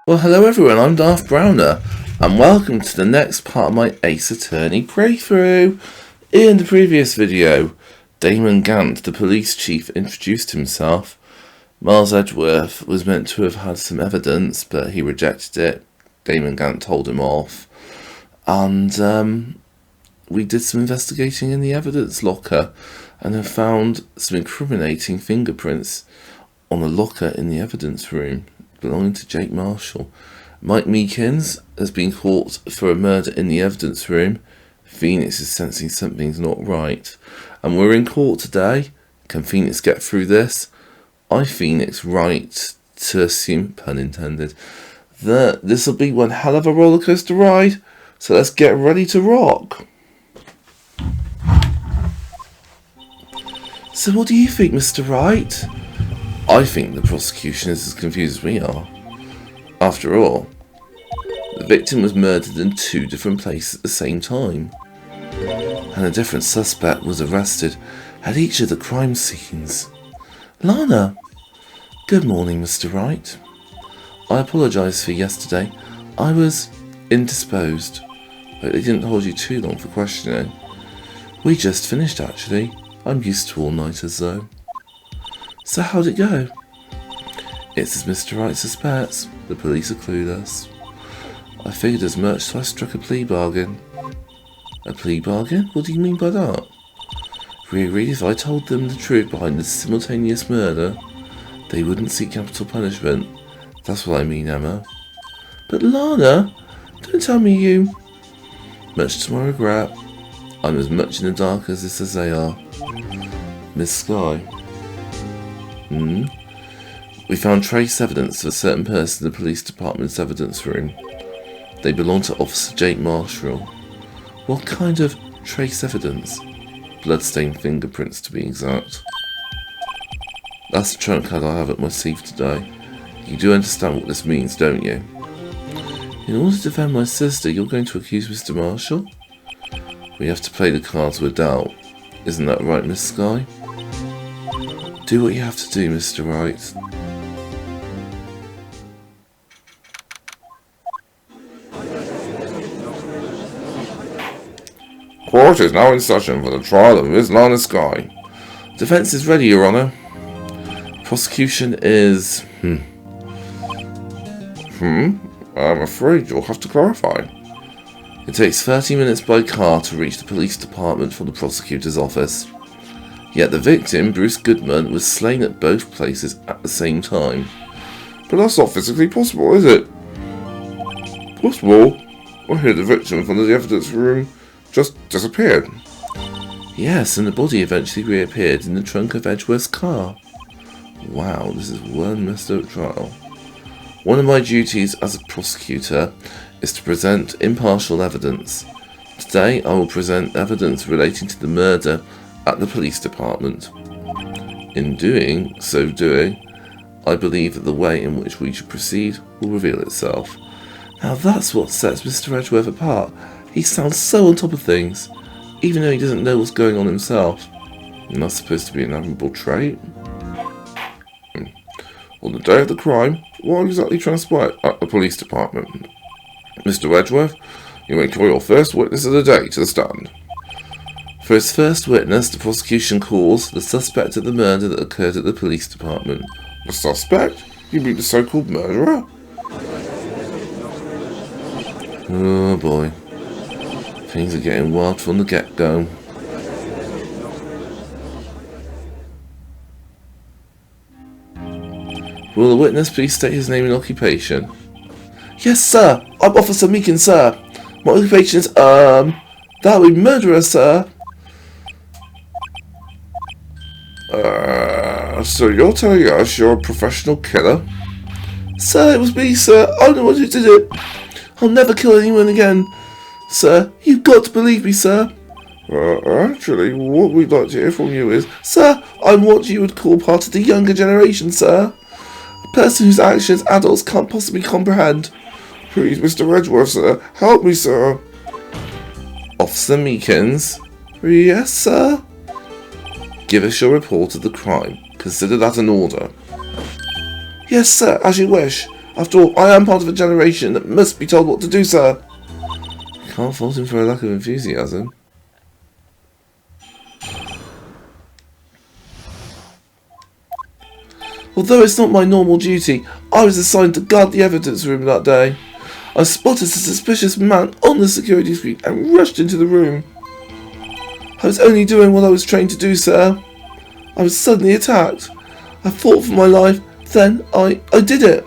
Well, hello everyone, I'm Darth Browner, and welcome to the next part of my Ace Attorney playthrough. In the previous video, Damon Gant, the police chief, introduced himself. Miles Edgeworth was meant to have had some evidence, but he rejected it. Damon Gant told him off. And we did some investigating in the evidence locker, and have found some incriminating fingerprints on a locker in the evidence room belonging to Jake Marshall. Mike Meekins has been caught for a murder in the evidence room. Phoenix is sensing something's not right. And we're in court today. Can Phoenix get through this? I Phoenix right to assume, pun intended, that this will be one hell of a rollercoaster ride. So let's get ready to rock. So what do you think, Mr. Wright? I think the prosecution is as confused as we are. After all, the victim was murdered in 2 different places at the same time, and a different suspect was arrested at each of the crime scenes. Lana! Good morning, Mr. Wright. I apologise for yesterday. I was indisposed, but they didn't hold you too long for questioning. We just finished, actually. I'm used to all-nighters, though. So how'd it go? It's as Mr. Wright suspects. The police are clueless. I figured as much, so I struck a plea bargain. A plea bargain? What do you mean by that? We agreed if I told them the truth behind the simultaneous murder, they wouldn't seek capital punishment. That's what I mean, Emma. But Lana, don't tell me you... Much to my regret, I'm as much in the dark as this as they are. Miss Sky. We found trace evidence of a certain person in the police department's evidence room. They belong to Officer Jake Marshall. What kind of trace evidence? Bloodstained fingerprints, to be exact. That's the trump card I have at my sleeve today. You do understand what this means, don't you? In order to defend my sister, you're going to accuse Mr. Marshall? We have to play the cards we're dealt. Isn't that right, Miss Sky? Do what you have to do, Mr. Wright. Court is now in session for the trial of Miss Lana Sky. Defence is ready, Your Honour. Prosecution is... I'm afraid you'll have to clarify. It takes 30 minutes by car to reach the police department from the prosecutor's office. Yet the victim, Bruce Goodman, was slain at both places at the same time. But that's not physically possible, is it? Possible? I hear the victim from the evidence room just disappeared. Yes, and the body eventually reappeared in the trunk of Edgeworth's car. Wow, this is one messed up trial. One of my duties as a prosecutor is to present impartial evidence. Today I will present evidence relating to the murder at the police department. In doing, I believe that the way in which we should proceed will reveal itself. Now that's what sets Mr. Edgeworth apart. He sounds so on top of things, even though he doesn't know what's going on himself. And that's supposed to be an admirable trait. On the day of the crime, what exactly transpired at the police department? Mr. Edgeworth, you may call your first witness of the day to the stand. For its first witness, the prosecution calls the suspect of the murder that occurred at the police department. The suspect? You mean the so-called murderer? Oh boy. Things are getting wild from the get-go. Will the witness please state his name and occupation? Yes, sir. I'm Officer Meekins, sir. My occupation is, that would be murderer, sir. So you're telling us you're a professional killer? Sir, it was me, sir. I'm the one who did it. I'll never kill anyone again. Sir, you've got to believe me, sir. Actually, what we'd like to hear from you is... Sir, I'm what you would call part of the younger generation, sir. A person whose actions adults can't possibly comprehend. Please, Mr. Edgeworth, sir. Help me, sir. Officer Meekins. Yes, sir. Give us your report of the crime. Consider that an order. Yes, sir, as you wish. After all, I am part of a generation that must be told what to do, sir. Can't fault him for a lack of enthusiasm. Although it's not my normal duty, I was assigned to guard the evidence room that day. I spotted a suspicious man on the security screen and rushed into the room. I was only doing what I was trained to do, sir. I was suddenly attacked. I fought for my life, then I did it.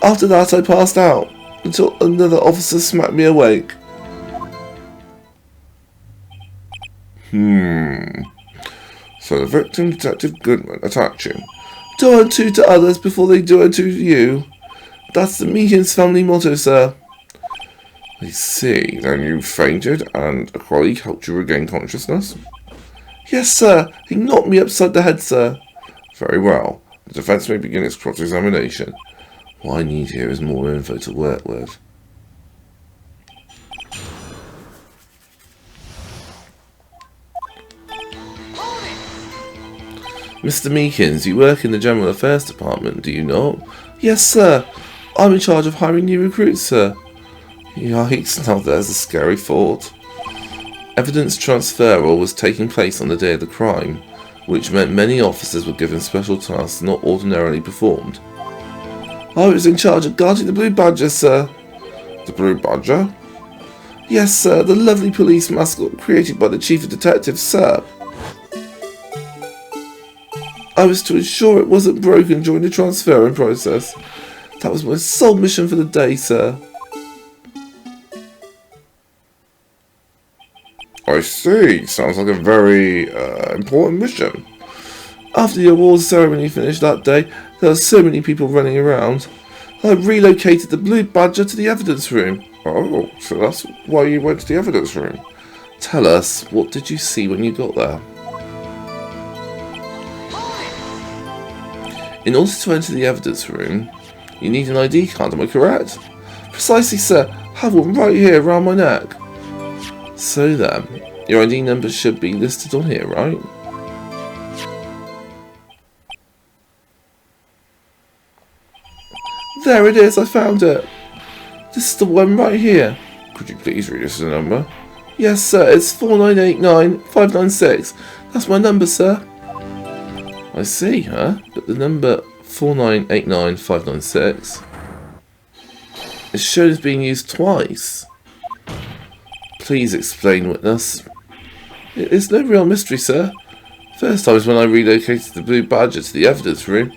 After that I passed out, until another officer smacked me awake. So the victim, Detective Goodman, attacked you. Do unto to others before they do unto you. That's the Meekins family motto, sir. I see. Then you fainted and a colleague helped you regain consciousness? Yes, sir. He knocked me upside the head, sir. Very well. The defence may begin its cross-examination. What I need here is more info to work with. Mr. Meekins, you work in the General Affairs Department, do you not? Yes, sir. I'm in charge of hiring new recruits, sir. Yikes, now there's a scary thought. Evidence transferal was taking place on the day of the crime, which meant many officers were given special tasks not ordinarily performed. I was in charge of guarding the Blue Badger, sir. The Blue Badger? Yes, sir, the lovely police mascot created by the Chief of Detectives, sir. I was to ensure it wasn't broken during the transferring process. That was my sole mission for the day, sir. I see. Sounds like a very important mission. After the awards ceremony finished that day, there were so many people running around. I relocated the Blue Badger to the evidence room. Oh, so that's why you went to the evidence room. Tell us, what did you see when you got there? In order to enter the evidence room, you need an ID card, am I correct? Precisely, sir. Have one right here around my neck. So then, your ID number should be listed on here, right? There it is, I found it. This is the one right here. Could you please read us the number? Yes, sir, it's 4989596. That's my number, sir. I see, huh? But the number 4989596 is shown as being used twice. Please explain, witness. It's no real mystery, sir. First time is when I relocated the Blue Badger to the evidence room.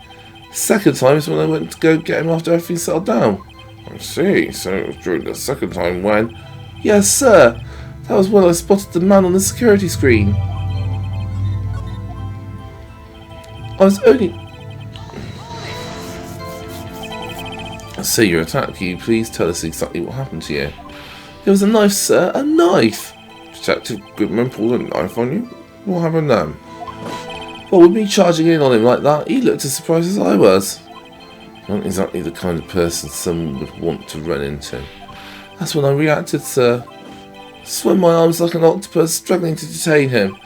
Second time is when I went to go get him after everything settled down. I see, so it was during the second time when... Yes, sir. That was when I spotted the man on the security screen. I was only... I see your attack. Can you please tell us exactly what happened to you? There was a knife, sir. A knife. Detective Goodman pulled a knife on you? What happened then? Well, with me charging in on him like that, he looked as surprised as I was. Not exactly the kind of person someone would want to run into. That's when I reacted, sir. Swung my arms like an octopus, struggling to detain him.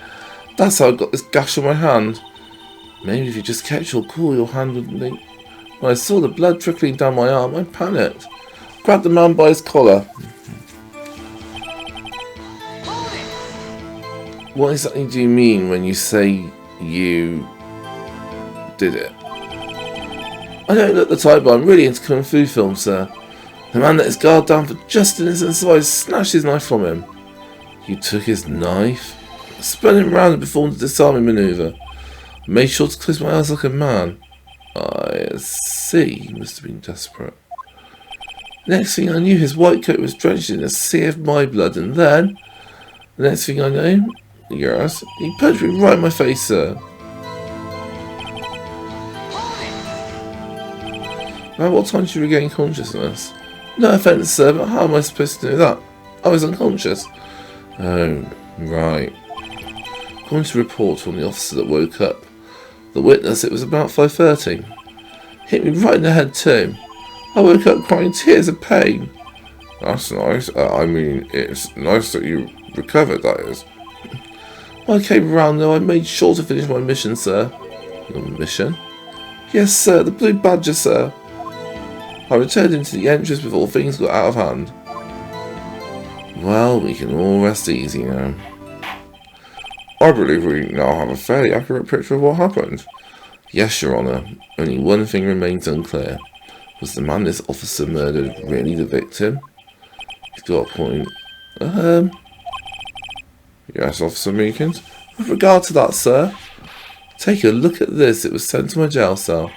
That's how I got this gash on my hand. Maybe if you just kept your cool, your hand would be... When I saw the blood trickling down my arm, I panicked. Grabbed the man by his collar. What exactly do you mean when you say you did it? I don't look the type, but I'm really into Kung Fu films, sir. The man let his guard down for just an instant, so I snatched his knife from him. You took his knife? I spun him round and performed a disarming manoeuvre. I made sure to close my eyes like a man. I see. He must have been desperate. Next thing I knew, his white coat was drenched in a sea of my blood, and then... The next thing I know... Yes? He punched me right in my face, sir. At what time did you regain consciousness? No offence, sir, but how am I supposed to know that? I was unconscious. Oh, right. According to a report from the officer that woke up, the witness, it was about 5:30. Hit me right in the head too. I woke up crying tears of pain. That's nice. I mean, it's nice that you recovered, that is. When I came around though, I made sure to finish my mission, sir. Your mission? Yes, sir, the Blue Badger, sir. I returned into the entrance before things got out of hand. Well, we can all rest easy now. I believe we now have a fairly accurate picture of what happened. Yes, Your Honour. Only one thing remains unclear. Was the man this officer murdered really the victim? He's got a point. Yes, Officer Meekins? With regard to that, sir, take a look at this. It was sent to my jail cell.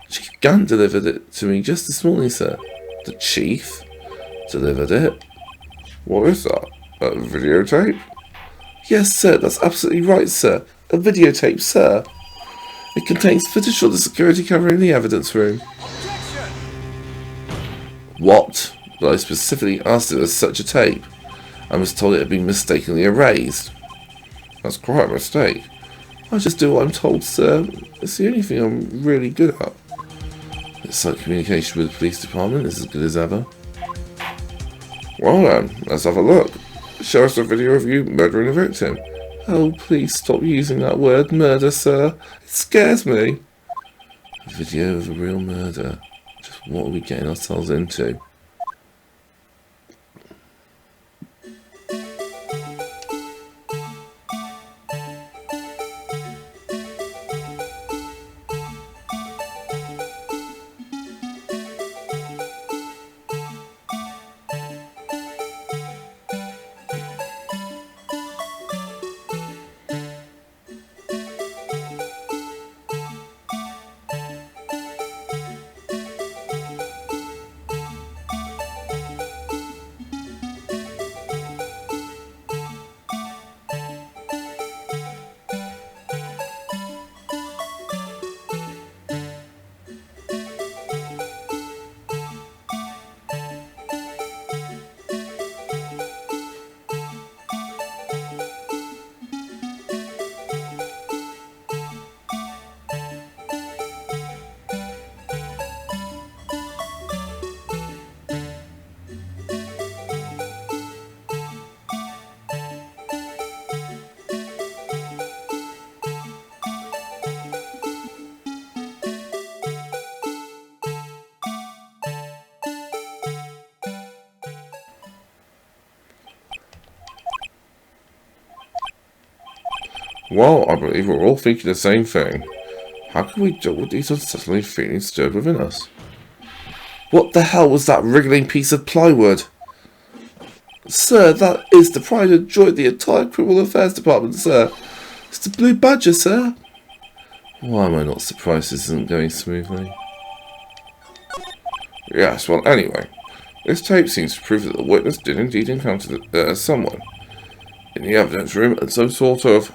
Chief Gant delivered it to me just this morning, sir. The chief delivered it. What is that? A videotape? Yes, sir, that's absolutely right, sir. A videotape, sir. It contains footage of the security camera in the evidence room. What? But I specifically asked if there was such a tape. I was told it had been mistakenly erased. That's quite a mistake. I just do what I'm told, sir. It's the only thing I'm really good at. It's like communication with the police department is as good as ever. Well then, let's have a look. Show us a video of you murdering a victim. Oh, please stop using that word, murder, sir. It scares me. A video of a real murder. Just what are we getting ourselves into? Well, I believe we're all thinking the same thing. How can we deal with these unsettling feelings stirred within us? What the hell was that wriggling piece of plywood? Sir, that is the pride and joy of the entire Criminal Affairs Department, sir. It's the Blue Badger, sir. Why am I not surprised this isn't going smoothly? Yes, well anyway, this tape seems to prove that the witness did indeed encounter someone in the evidence room and some sort of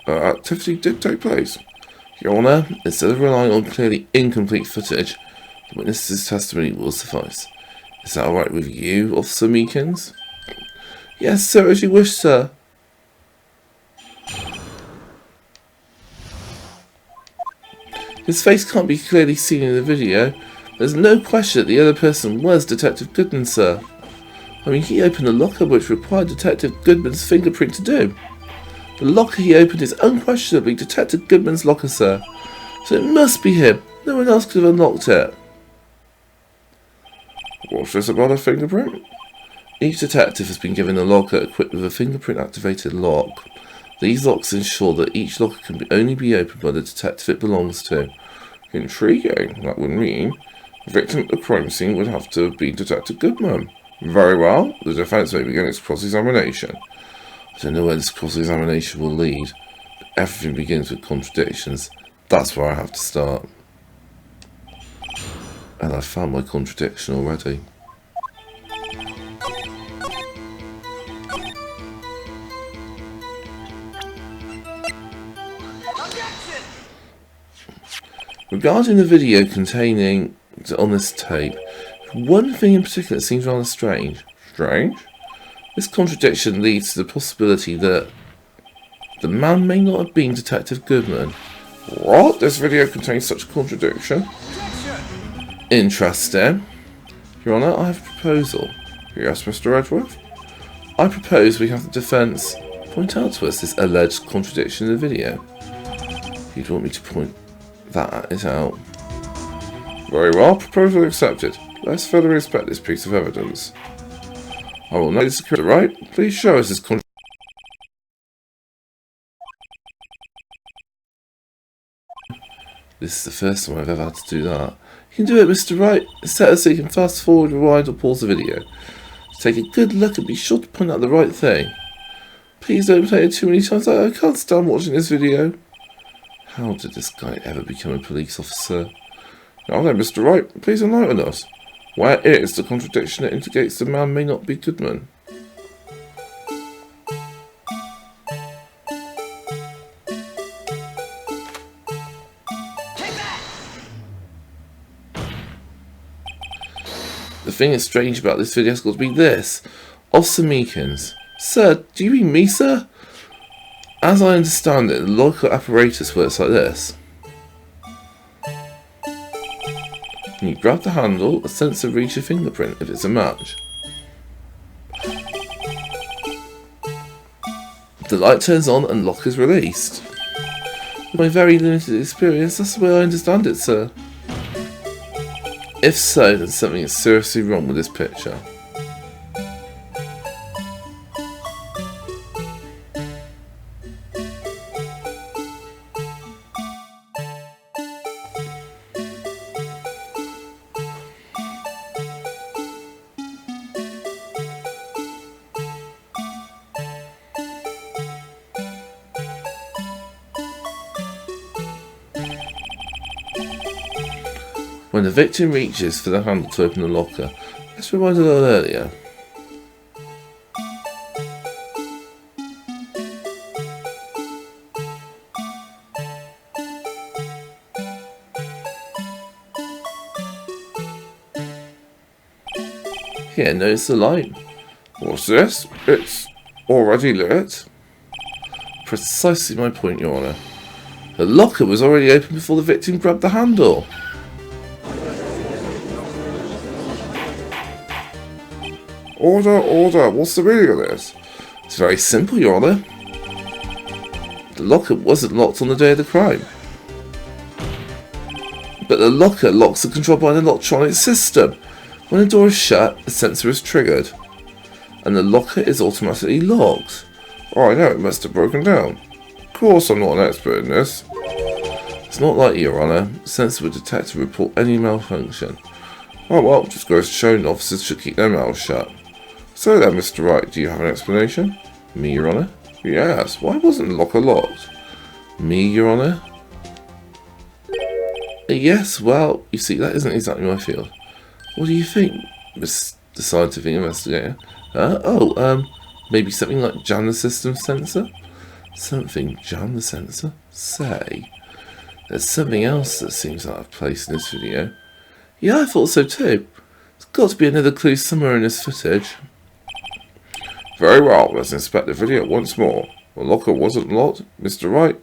activity did take place. Your Honour, instead of relying on clearly incomplete footage, the witness's testimony will suffice. Is that alright with you, Officer Meekins? Yes, sir, as you wish, sir. His face can't be clearly seen in the video. There's no question that the other person was Detective Goodman, sir. I mean, he opened a locker which required Detective Goodman's fingerprint to do. The locker he opened is unquestionably Detective Goodman's locker, sir. So it must be him. No one else could have unlocked it. What's this about a fingerprint? Each detective has been given a locker equipped with a fingerprint-activated lock. These locks ensure that each locker can only be opened by the detective it belongs to. Intriguing. That would mean the victim at the crime scene would have to be Detective Goodman. Very well. The defence may begin its cross-examination. I don't know where this cross-examination will lead, but everything begins with contradictions. That's where I have to start. And I found my contradiction already. Regarding the video containing on this tape, one thing in particular seems rather strange. Strange? This contradiction leads to the possibility that the man may not have been Detective Goodman. What? This video contains such a contradiction? Interesting. Your Honour, I have a proposal. Yes, Mr. Edgeworth? I propose we have the defence point out to us this alleged contradiction in the video. You'd want me to point that out. Very well, proposal accepted. Let's further inspect this piece of evidence. I will now secure the right. Please show us this contract. This is the first time I've ever had to do that. You can do it, Mr. Wright. Set it so you can fast forward, rewind, or pause the video. Take a good look and be sure to point out the right thing. Please don't play it too many times. I can't stand watching this video. How did this guy ever become a police officer? Now then, Mr. Wright, please enlighten us. Where is the contradiction that indicates the man may not be Goodman? The thing that's strange about this video has got to be this. Officer Meekins. Sir, do you mean me, sir? As I understand it, the local apparatus works like this. When you grab the handle, a sensor reads your fingerprint if it's a match. The light turns on and lock is released. With my very limited experience, that's the way I understand it, sir. If so, then something is seriously wrong with this picture. When the victim reaches for the handle to open the locker, let's rewind a little earlier. Here, notice the light. What's this? It's already lit. Precisely my point, Your Honour. The locker was already open before the victim grabbed the handle. Order, order, what's the meaning of this? It's very simple, Your Honour. The locker wasn't locked on the day of the crime. But the locker locks are controlled by an electronic system. When the door is shut, a sensor is triggered, and the locker is automatically locked. Oh, I know, it must have broken down. Of course I'm not an expert in this. It's not likely, Your Honour. The sensor would detect and report any malfunction. Oh well, just goes to show that officers should keep their mouths shut. So then, Mr. Wright, do you have an explanation? Me, Your Honour? Yes, why wasn't the locker locked? Me, Your Honour? Yes, well, you see, that isn't exactly my field. What do you think, Miss the scientific investigator? Maybe something like jam the system sensor? Something jam the sensor? Say, there's something else that seems out of place in this video. Yeah, I thought so too. There's got to be another clue somewhere in this footage. Very well, let's inspect the video once more. The locker wasn't locked. Mr. Wright,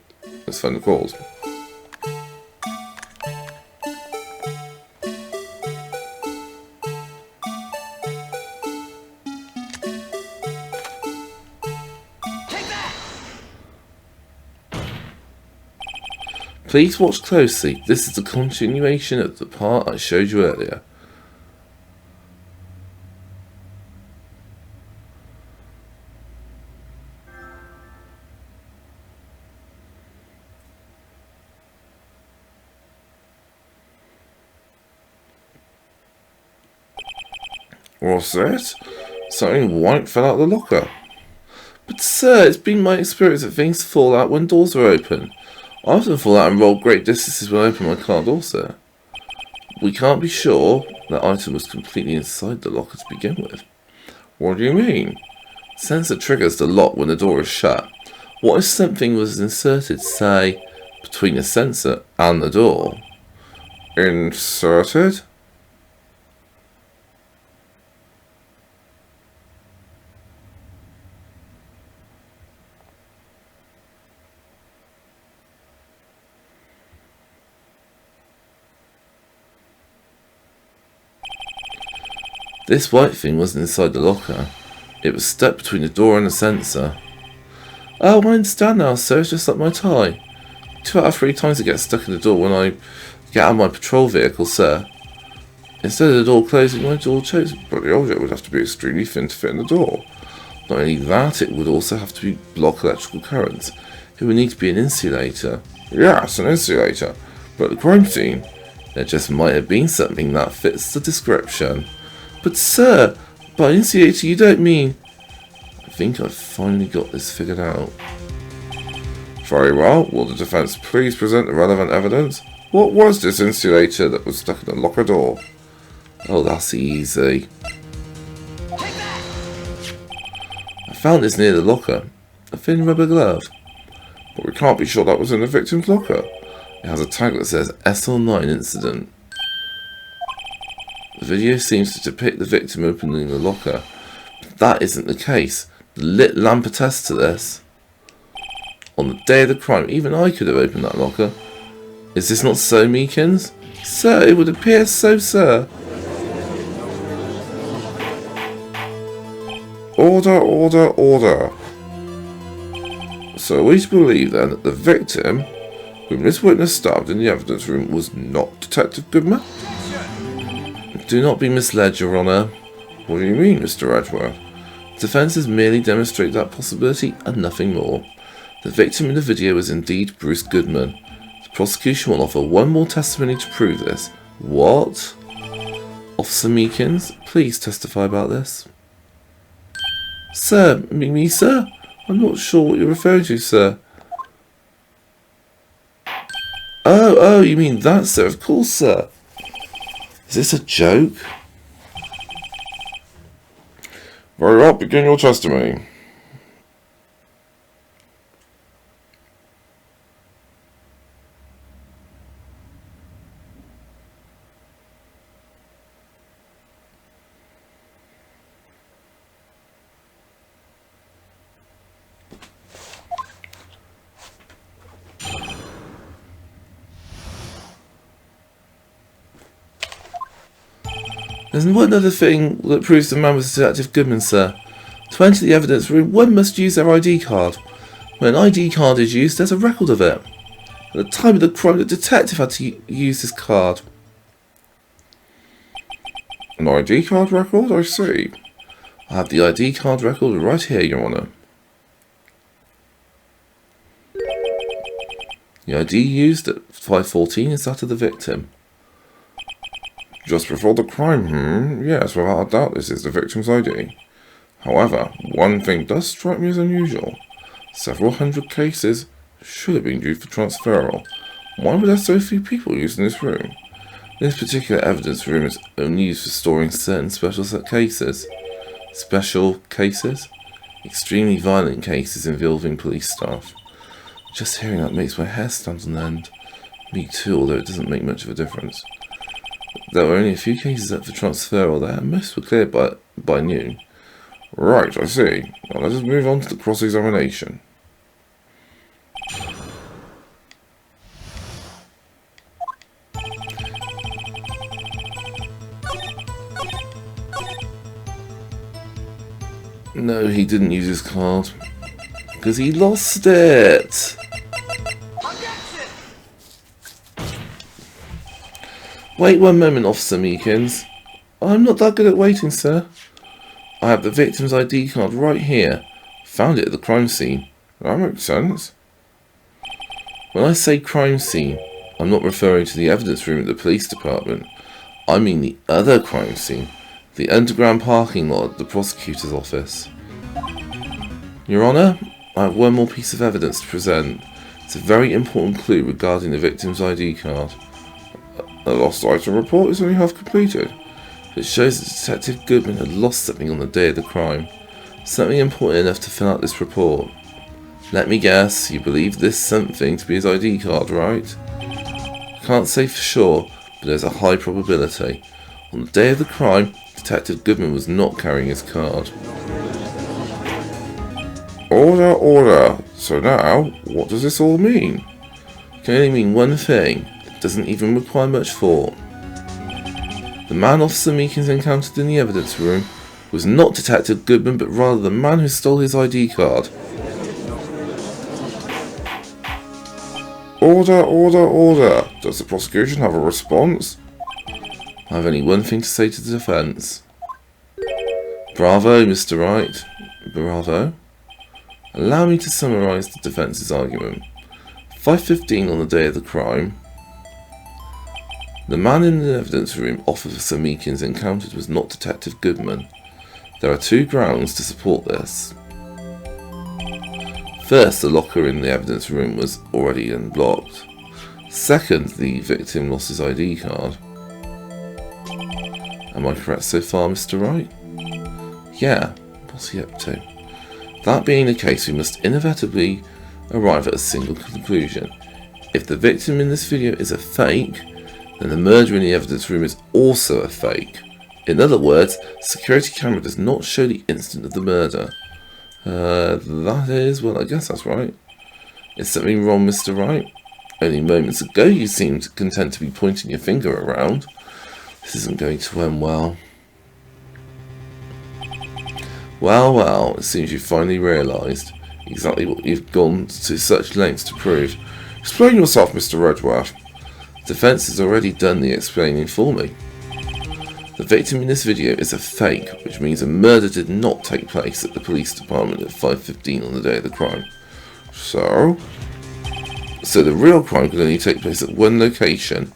let's find the cause. Please watch closely. This is a continuation of the part I showed you earlier. What's this? Something white fell out of the locker. But sir, it's been my experience that things fall out when doors are open. I often fall out and roll great distances when I open my car door, sir. We can't be sure that item was completely inside the locker to begin with. What do you mean? Sensor triggers the lock when the door is shut. What if something was inserted, say, between the sensor and the door? Inserted? This white thing wasn't inside the locker. It was stuck between the door and the sensor. Oh, I understand now, sir. It's just like my tie. 2 out of 3 times it gets stuck in the door when I get out of my patrol vehicle, sir. Instead of the door closing, my door chose, but the object would have to be extremely thin to fit in the door. Not only that, it would also have to block electrical currents. It would need to be an insulator. Yes, an insulator. But at the crime scene, there just might have been something that fits the description. But sir, by insulator you don't mean... I think I've finally got this figured out. Very well, will the defence please present the relevant evidence? What was this insulator that was stuck in the locker door? Oh, that's easy. I found this near the locker. A thin rubber glove. But we can't be sure that was in the victim's locker. It has a tag that says SL9 incident. The video seems to depict the victim opening the locker. But that isn't the case. The lit lamp attests to this. On the day of the crime, even I could have opened that locker. Is this not so, Meekins? Sir, it would appear so, sir. Order, order, order. So are we to believe then that the victim, whom this witness stabbed in the evidence room, was not Detective Goodman? Do not be misled, Your Honour. What do you mean, Mr. Edgeworth? Defences merely demonstrate that possibility and nothing more. The victim in the video was indeed Bruce Goodman. The prosecution will offer one more testimony to prove this. What? Officer Meekins, please testify about this. Sir, me, sir? I'm not sure what you're referring to, sir. Oh, you mean that, sir? Of course, sir. Is this a joke? Very well, begin your testimony. There's one other thing that proves the man was Detective Goodman, sir. To enter the evidence room, one must use their ID card. When an ID card is used, there's a record of it. At the time of the crime, the detective had to use this card. An ID card record? I see. I have the ID card record right here, Your Honour. The ID used at 5:14 is that of the victim. Just before the crime, Yes, without a doubt this is the victim's ID. However, one thing does strike me as unusual. Several hundred cases should have been due for transferal. Why were there so few people using this room? This particular evidence room is only used for storing certain special cases. Special cases? Extremely violent cases involving police staff. Just hearing that makes my hair stand on end. Me too, although it doesn't make much of a difference. There were only a few cases up for transferal there, and most were cleared by noon. Right, I see. Now let us move on to the cross-examination. No, he didn't use his card. Because he lost it! Wait one moment, Officer Meekins. I'm not that good at waiting, sir. I have the victim's ID card right here. Found it at the crime scene. That makes sense. When I say crime scene, I'm not referring to the evidence room at the police department. I mean the other crime scene. The underground parking lot at the prosecutor's office. Your Honour, I have one more piece of evidence to present. It's a very important clue regarding the victim's ID card. A lost item report is only half completed. It shows that Detective Goodman had lost something on the day of the crime. Something important enough to fill out this report. Let me guess, you believe this something to be his ID card, right? I can't say for sure, but there's a high probability. On the day of the crime, Detective Goodman was not carrying his card. Order, order. So now, what does this all mean? It can only mean one thing. It doesn't even require much thought. The man Officer Meekins encountered in the evidence room was not Detective Goodman, but rather the man who stole his ID card. Order, order, order. Does the prosecution have a response? I have only one thing to say to the defence. Bravo, Mr. Wright. Bravo. Allow me to summarise the defence's argument. 5:15 on the day of the crime. The man in the evidence room Officer Meekins encountered was not Detective Goodman. There are two grounds to support this. First, the locker in the evidence room was already unblocked. Second, the victim lost his ID card. Am I correct so far, Mr. Wright? Yeah, what's he up to? That being the case, we must inevitably arrive at a single conclusion. If the victim in this video is a fake, then the murder in the evidence room is also a fake. In other words, security camera does not show the instant of the murder. That is, well, I guess that's right. Is something wrong, Mr. Wright? Only moments ago you seemed content to be pointing your finger around. This isn't going to end well. Well, it seems you've finally realised exactly what you've gone to such lengths to prove. Explain yourself, Mr. Redworth. The defence has already done the explaining for me. The victim in this video is a fake, which means a murder did not take place at the police department at 5:15 on the day of the crime. So the real crime could only take place at one location,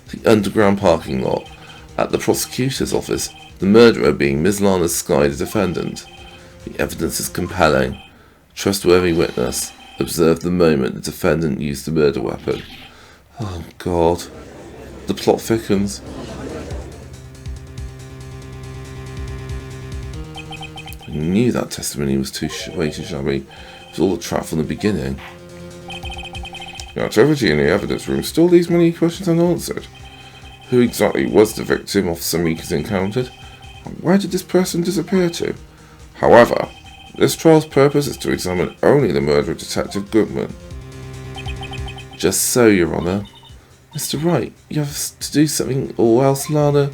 the underground parking lot, at the prosecutor's office, the murderer being Ms. Lana Skye, the defendant. The evidence is compelling. Trustworthy witness observed the moment the defendant used the murder weapon. Oh God. The plot thickens. I knew that testimony was way too shabby. It was all a trap from the beginning. The activity in the evidence room still leaves many questions unanswered. Who exactly was the victim Officer Meekins encountered? And where did this person disappear to? However, this trial's purpose is to examine only the murder of Detective Goodman. Just so, Your Honour. Mr. Wright, you have to do something, or else Lana...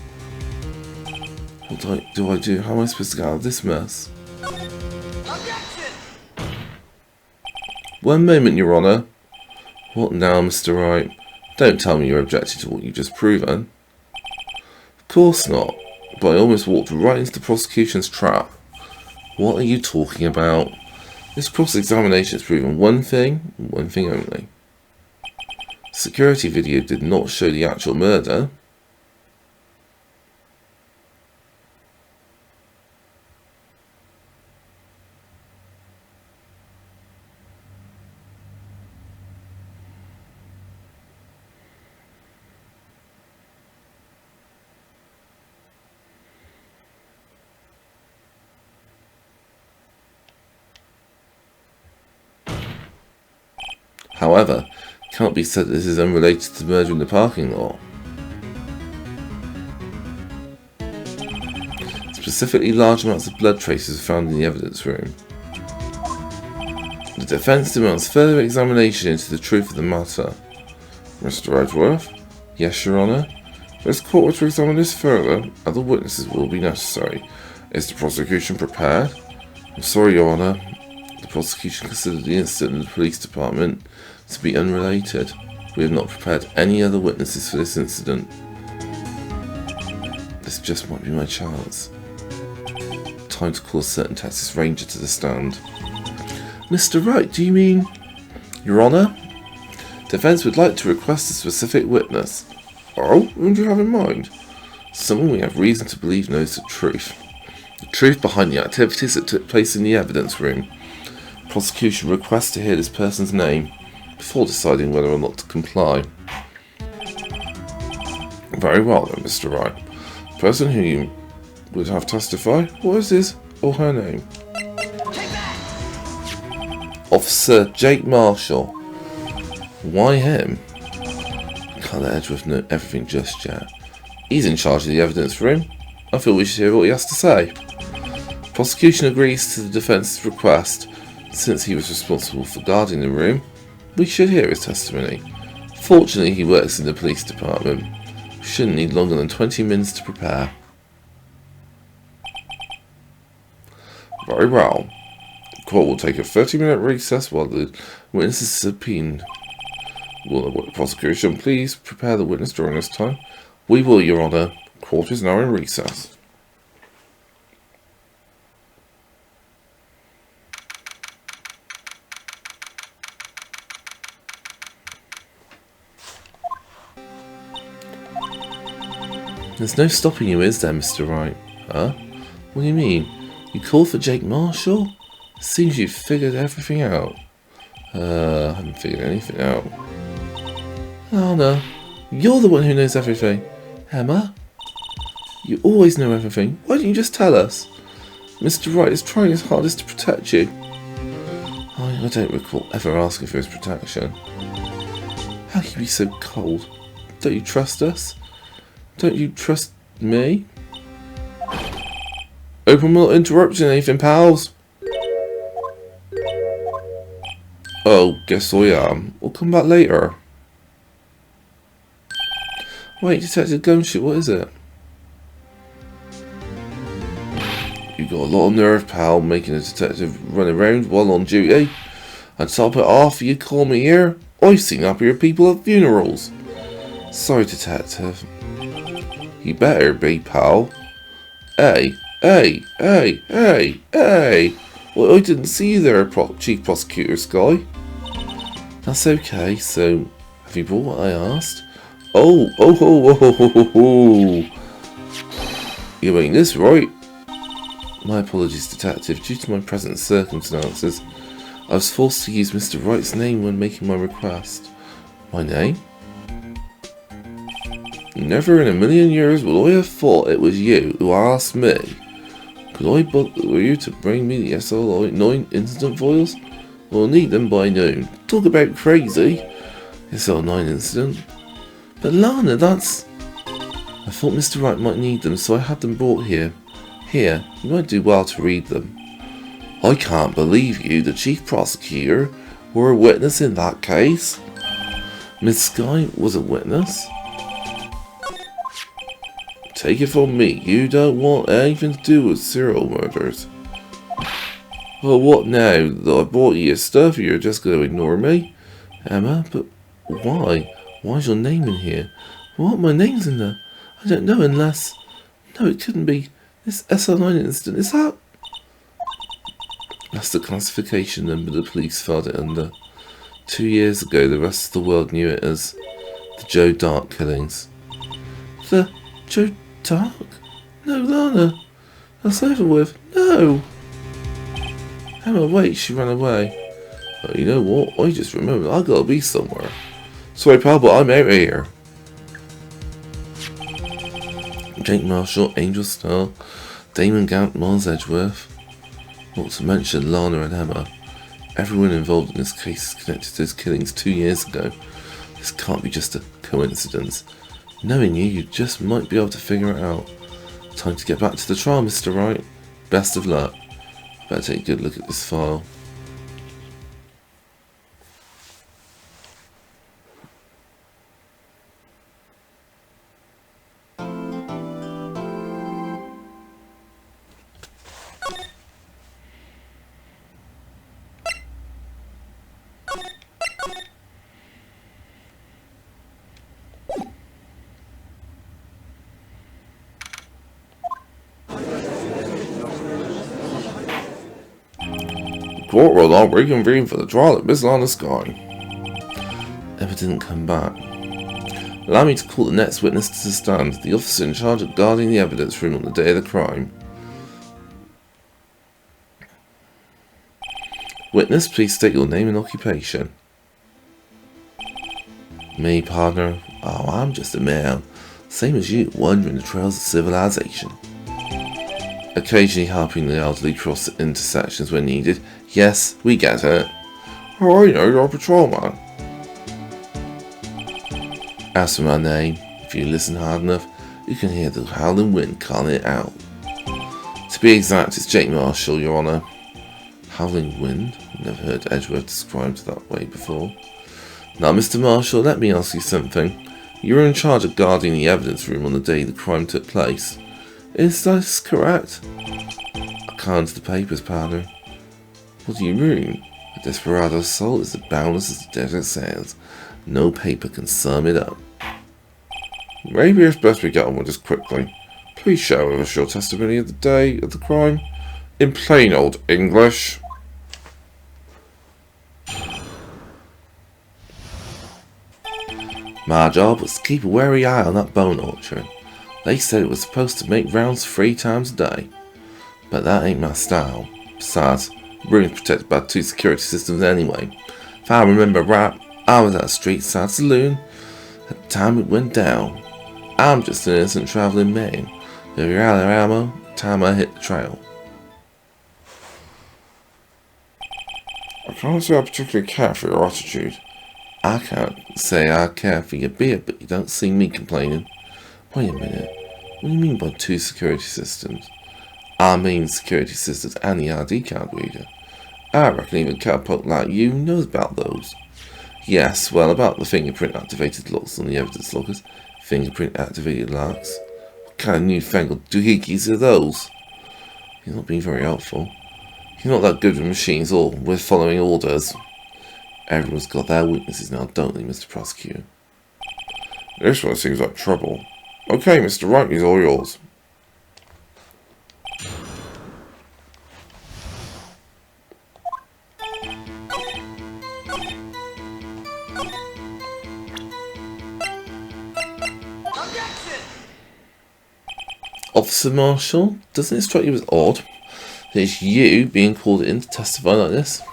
What do I do? How am I supposed to get out of this mess? Objection! One moment, Your Honour. What now, Mr. Wright? Don't tell me you're objecting to what you've just proven. Of course not, but I almost walked right into the prosecution's trap. What are you talking about? This cross-examination has proven one thing, and one thing only. Security video did not show the actual murder. However, it can't be said that this is unrelated to the murder in the parking lot. Specifically, large amounts of blood traces were found in the evidence room. The defence demands further examination into the truth of the matter. Mr. Edgeworth? Yes, Your Honour. If this court were to examine this further, other witnesses will be necessary. Is the prosecution prepared? I'm sorry, Your Honour. The prosecution considered the incident in the police department to be unrelated. We have not prepared any other witnesses for this incident. This just might be my chance. Time to call a certain Texas Ranger to the stand. Mr. Wright, do you mean... Your Honour? Defence would like to request a specific witness. Oh, whom do you have in mind? Someone we have reason to believe knows the truth. The truth behind the activities that took place in the evidence room. Prosecution requests to hear this person's name before deciding whether or not to comply. Very well then, Mr. Wright. The person who you would have testify, what is his or her name? Officer Jake Marshall. Why him? Can't let Edgeworth know everything just yet. He's in charge of the evidence room. I feel we should hear what he has to say. Prosecution agrees to the defence's request. Since he was responsible for guarding the room, we should hear his testimony. Fortunately, he works in the police department. We shouldn't need longer than 20 minutes to prepare. Very well. The court will take a 30-minute recess while the witness is subpoenaed. Will the prosecution please prepare the witness during this time? We will, Your Honour. Court is now in recess. There's no stopping you, is there, Mr. Wright? Huh? What do you mean? You called for Jake Marshall? Seems you've figured everything out. I haven't figured anything out. Oh no, you're the one who knows everything. Emma? You always know everything. Why don't you just tell us? Mr. Wright is trying his hardest to protect you. I don't recall ever asking for his protection. How can you be so cold? Don't you trust us? Don't you trust me? Open will not interrupt anything, pals. Oh, guess I am. We'll come back later. Wait, Detective Gumshoe, what is it? You got a lot of nerve, pal, making a detective run around while on duty. And top it off, you call me here? I've seen happier people at funerals. Sorry, Detective. You better be, pal. Hey! Well, I didn't see you there, Chief Prosecutor Sky. That's okay, so have you brought what I asked? Oh. You mean this, right? My apologies, Detective. Due to my present circumstances, I was forced to use Mr. Wright's name when making my request. My name? Never in a million years would I have thought it was you who asked me. Could I bother you to bring me the SL9 incident files? We'll need them by noon. Talk about crazy. SL9 incident? But Lana, that's... I thought Mr. Wright might need them, so I had them brought here. Here, you might do well to read them. I can't believe you, the Chief Prosecutor, were a witness in that case. Miss Sky was a witness? Take it from me, you don't want anything to do with serial murders. Well, what now that I bought you your stuff, you're just going to ignore me? Emma, but why? Why's your name in here? What? My name's in there? I don't know unless... No, it couldn't be. This SL9 incident, is that... That's the classification number the police filed it under. 2 years ago, the rest of the world knew it as the Joe Dark killings. The Joe Dark? No, Lana. That's over with. No. Emma, wait, she ran away. Oh, you know what? I just remembered I gotta be somewhere. Sorry, pal, but I'm out of here. Jake Marshall, Angel Star, Damon Gant, Miles Edgeworth. Not to mention Lana and Emma. Everyone involved in this case is connected to those killings 2 years ago. This can't be just a coincidence. Knowing you just might be able to figure it out. Time to get back to the trial, Mr. Wright. Best of luck. Better take a good look at this file. Court will now reconvene for the trial of Miss Lana Sky. Emma didn't come back. Allow me to call the next witness to the stand, the officer in charge of guarding the evidence room on the day of the crime. Witness, please state your name and occupation. Me, partner? Oh, I'm just a man. Same as you, wandering the trails of civilization. Occasionally helping the elderly cross intersections when needed. Yes, we get it. Oh, I know, you're a patrolman. As for my name, if you listen hard enough, you can hear the howling wind calling it out. To be exact, it's Jake Marshall, Your Honour. Howling wind? Never heard Edgeworth described that way before. Now, Mr. Marshall, let me ask you something. You were in charge of guarding the evidence room on the day the crime took place. Is this correct? According to the papers, partner. What do you mean? A desperado's soul is as boundless as the desert sands. No paper can sum it up. Maybe it's best we get on with this quickly. Please share with us your testimony of the day of the crime. In plain old English. My job was to keep a wary eye on that bone orchard. They said it was supposed to make rounds 3 times a day. But that ain't my style. Besides, the room's protected by 2 security systems anyway. If I remember right, I was at a street side saloon at the time it went down. I'm just an innocent traveling man. If you're out of ammo, time I hit the trail. I can't say I particularly care for your attitude. I can't say I care for your beard, but you don't see me complaining. Wait a minute. What do you mean by 2 security systems? I mean security systems and the ID card reader. I reckon even a cowpoke like you knows about those. Yes, well, about the fingerprint activated locks on the evidence loggers. Fingerprint activated locks. What kind of newfangled doohickeys are those? He's not being very helpful. He's not that good with machines or with following orders. Everyone's got their weaknesses now, don't they, Mr. Prosecutor? This one seems like trouble. Okay, Mr. Wright, he's all yours. Objection! Officer Marshall, doesn't it strike you as odd that it's you being called in to testify like this?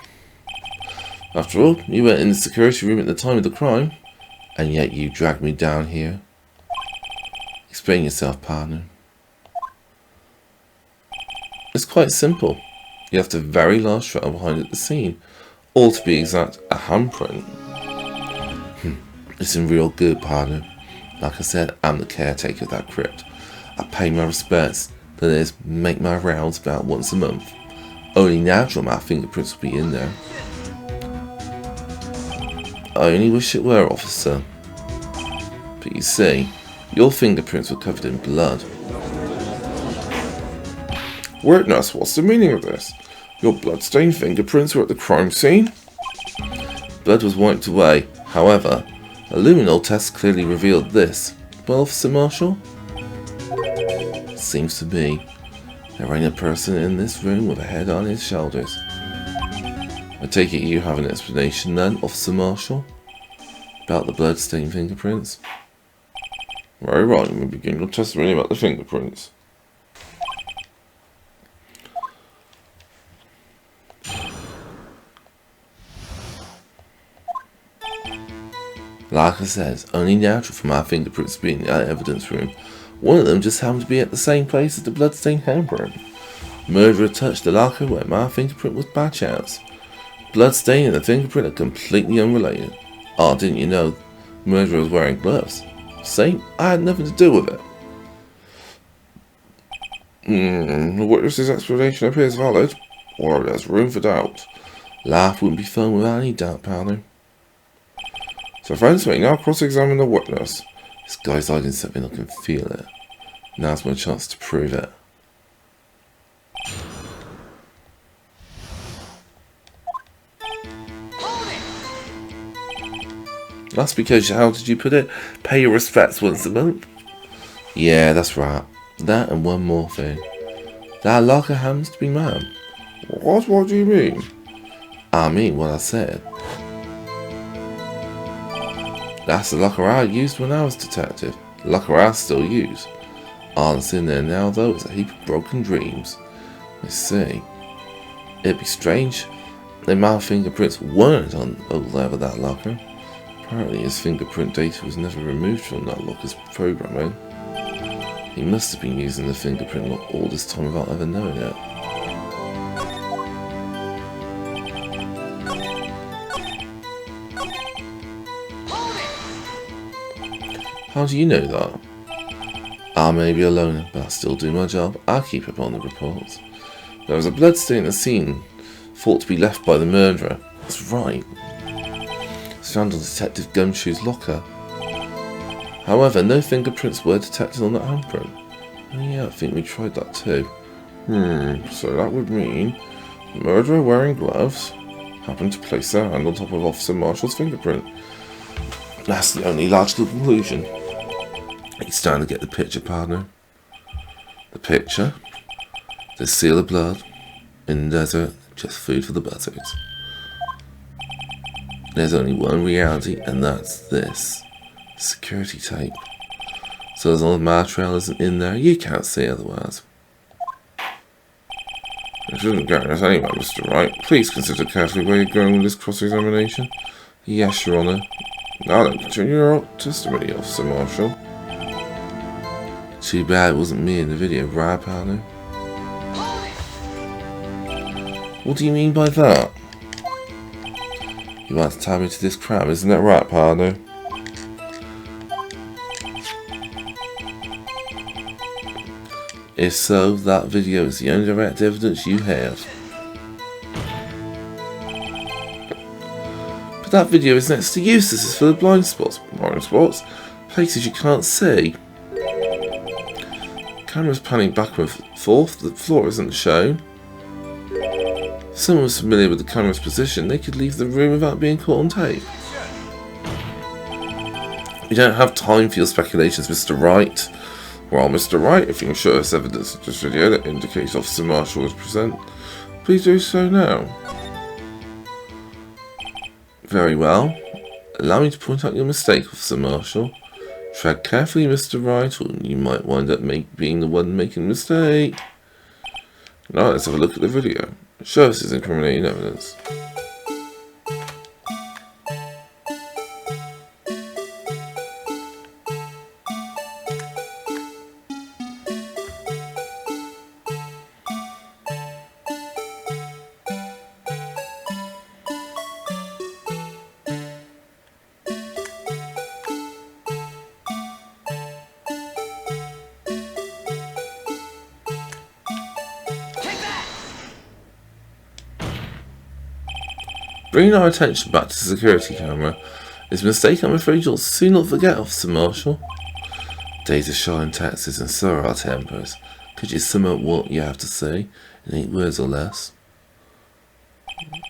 After all, you weren't in the security room at the time of the crime, and yet you dragged me down here. Explain yourself, partner. It's quite simple. You left a very large trail behind at the scene, or to be exact, a handprint. Listen real good, partner. Like I said, I'm the caretaker of that crypt. I pay my respects, that is, make my rounds about once a month. Only natural my fingerprints will be in there. I only wish it were, officer. But you see, your fingerprints were covered in blood. Witness, what's the meaning of this? Your bloodstained fingerprints were at the crime scene? Blood was wiped away. However, a luminol test clearly revealed this. Well, Officer Marshall? Seems to be. There ain't a person in this room with a head on his shoulders. I take it you have an explanation then, Officer Marshall? About the blood-stained fingerprints? Very right, we begin your testimony about the fingerprints. Like I said, it's only natural for my fingerprints to be in the evidence room. One of them just happened to be at the same place as the blood-stained handprint. Murderer touched the locker where my fingerprint was by chance. Bloodstain and the fingerprint are completely unrelated. Oh, didn't you know? The murderer was wearing gloves. See, I had nothing to do with it. The witness's explanation appears valid, or there's room for doubt. Life wouldn't be fun without any doubt, partner. So friends, may now cross-examine the witness. This guy's hiding something, I can feel it. Now's my chance to prove it. That's because, how did you put it? Pay your respects once a month? Yeah, that's right. That and one more thing. That locker happens to be mine. What do you mean? I mean what I said. That's the locker I used when I was detective. The locker I still use. All that's in there now, though, is a heap of broken dreams. Let's see. It'd be strange if my fingerprints weren't on over that locker. Apparently his fingerprint data was never removed from that locker's programming. He must have been using the fingerprint lock all this time without ever knowing it. How do you know that? I may be a loner, but I still do my job. I keep up on the reports. There was a bloodstain at the scene, thought to be left by the murderer. That's right. It's found on Detective Gumshoe's locker. However, no fingerprints were detected on that handprint. Oh yeah, I think we tried that too. So that would mean the murderer wearing gloves happened to place their hand on top of Officer Marshall's fingerprint. That's the only logical conclusion. It's time to get the picture, partner. The picture. The seal of blood. In the desert, just food for the buzzards. There's only one reality, and that's this. Security tape. So as long as my trail isn't in there, you can't see otherwise. This isn't getting us anywhere, Mr. Wright. Please consider carefully where you're going with this cross-examination. Yes, Your Honour. Now then, continue your testimony, Officer Marshall. Too bad it wasn't me in the video, right, partner? What do you mean by that? You want to tie me to this crime, isn't that right, partner? If so, that video is the only direct evidence you have. But that video is next to useless. It's full of blind spots, places you can't see. Camera's panning back and forth, the floor isn't shown. If someone was familiar with the camera's position, they could leave the room without being caught on tape. We don't have time for your speculations, Mr. Wright. Well, Mr. Wright, if you can show us evidence of this video that indicates Officer Marshall was present, please do so now. Very well. Allow me to point out your mistake, Officer Marshall. Tread carefully, Mr. Wright, or you might wind up being the one making the mistake. Now let's have a look at the video. Show us his incriminating evidence. Bringing our attention back to the security camera is a mistake I'm afraid you'll soon not forget, Officer Marshall. Days are short in Texas and so are our tempers. Could you sum up what you have to say in 8 words or less?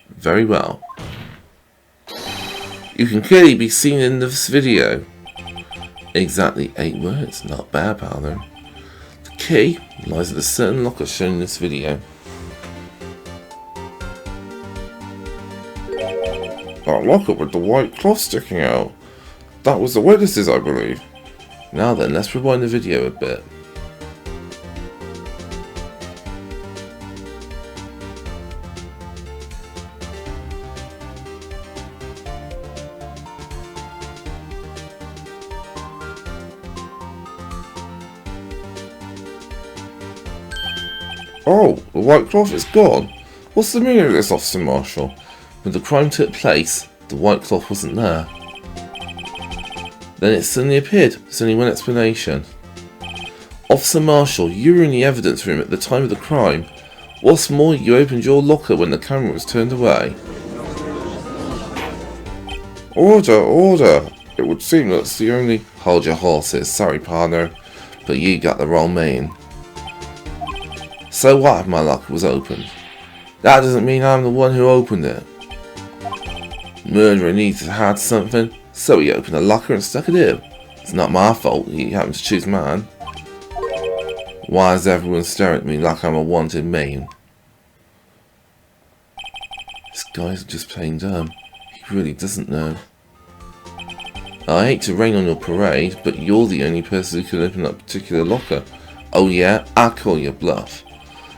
Very well. You can clearly be seen in this video. Exactly 8 words, not bad, partner. The key lies at a certain locker shown in this video. That locker with the white cloth sticking out. That was the witnesses, I believe. Now then, let's rewind the video a bit. Oh, the white cloth is gone. What's the meaning of this, Officer Marshall? When the crime took place, the white cloth wasn't there. Then it suddenly appeared. There's only one explanation. Officer Marshall, you were in the evidence room at the time of the crime. What's more, you opened your locker when the camera was turned away. Order, order. It would seem that's the only... Hold your horses, sorry partner, but you got the wrong man. So what if my locker was opened? That doesn't mean I'm the one who opened it. Murderer needs to hide something, so he opened a locker and stuck it in. It's not my fault he happened to choose mine. Why is everyone staring at me like I'm a wanted man? This guy's just plain dumb. He really doesn't know. I hate to rain on your parade, but you're the only person who can open that particular locker. Oh yeah, I call your bluff.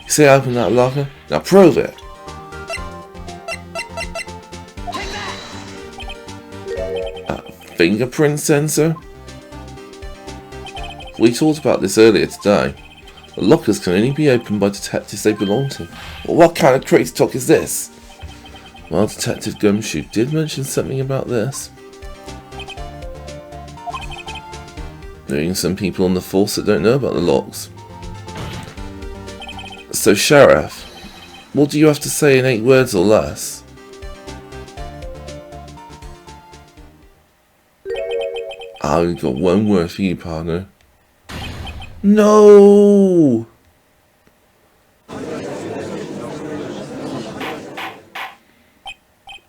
You say I opened that locker? Now prove it! Fingerprint sensor? We talked about this earlier today. The lockers can only be opened by detectives they belong to. Well, what kind of crazy talk is this? Well, Detective Gumshoe did mention something about this. Being some people on the force that don't know about the locks. So, Sheriff, what do you have to say in 8 words or less? I've got one word for you, partner. No!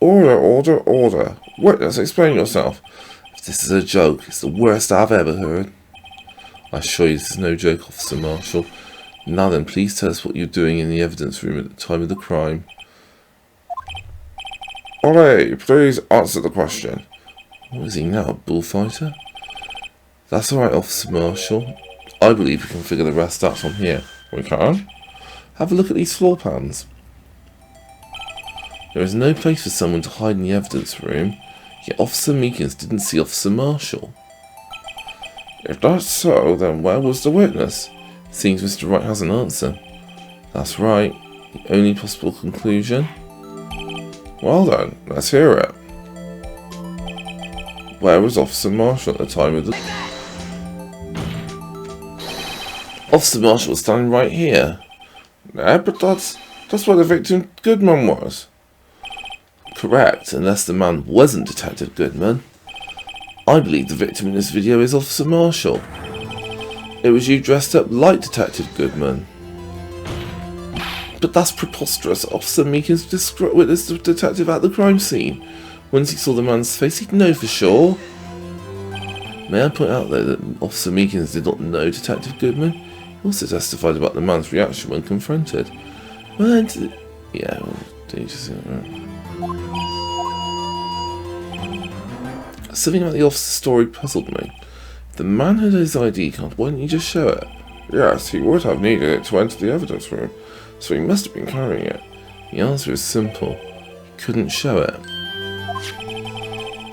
Order, order, order. Witness, explain yourself. If this is a joke, it's the worst I've ever heard. I assure you this is no joke, Officer Marshall. Now then, please tell us what you're doing in the evidence room at the time of the crime. Ollie, please answer the question. What is he now, a bullfighter? That's alright, Officer Marshall. I believe we can figure the rest out from here. We can? Have a look at these floor plans. There is no place for someone to hide in the evidence room, yet Officer Meekins didn't see Officer Marshall. If that's so, then where was the witness? Seems Mr. Wright has an answer. That's right. The only possible conclusion? Well then, let's hear it. Where was Officer Marshall at the time of the... Officer Marshall was standing right here. Yeah, but that's where the victim Goodman was. Correct, unless the man wasn't Detective Goodman. I believe the victim in this video is Officer Marshall. It was you dressed up like Detective Goodman. But that's preposterous. Officer Meekins witnessed the detective at the crime scene. Once he saw the man's face, he'd know for sure. May I point out, though, that Officer Meekins did not know Detective Goodman. He also testified about the man's reaction when confronted. Well, yeah, well, did you just see that, right? Something about the officer's story puzzled me. If the man had his ID card, why didn't he just show it? Yes, he would have needed it to enter the evidence room, so he must have been carrying it. The answer is simple. He couldn't show it.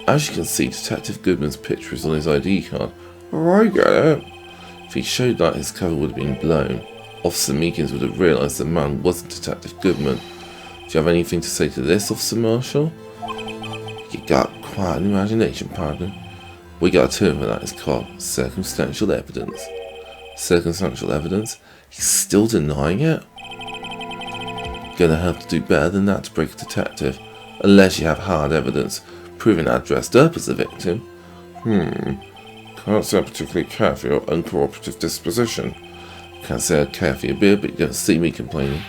As you can see, Detective Goodman's picture is on his ID card. Oh, I get it. If he showed that, his cover would have been blown. Officer Meekins would have realised the man wasn't Detective Goodman. Do you have anything to say to this, Officer Marshall? You got quite an imagination, partner. We got a term for that. It's called circumstantial evidence. Circumstantial evidence? He's still denying it? Gonna have to do better than that to break a detective, unless you have hard evidence proving I dressed up as the victim. Can't say I particularly care for your uncooperative disposition. Can't say I care for your beard, but you don't see me complaining.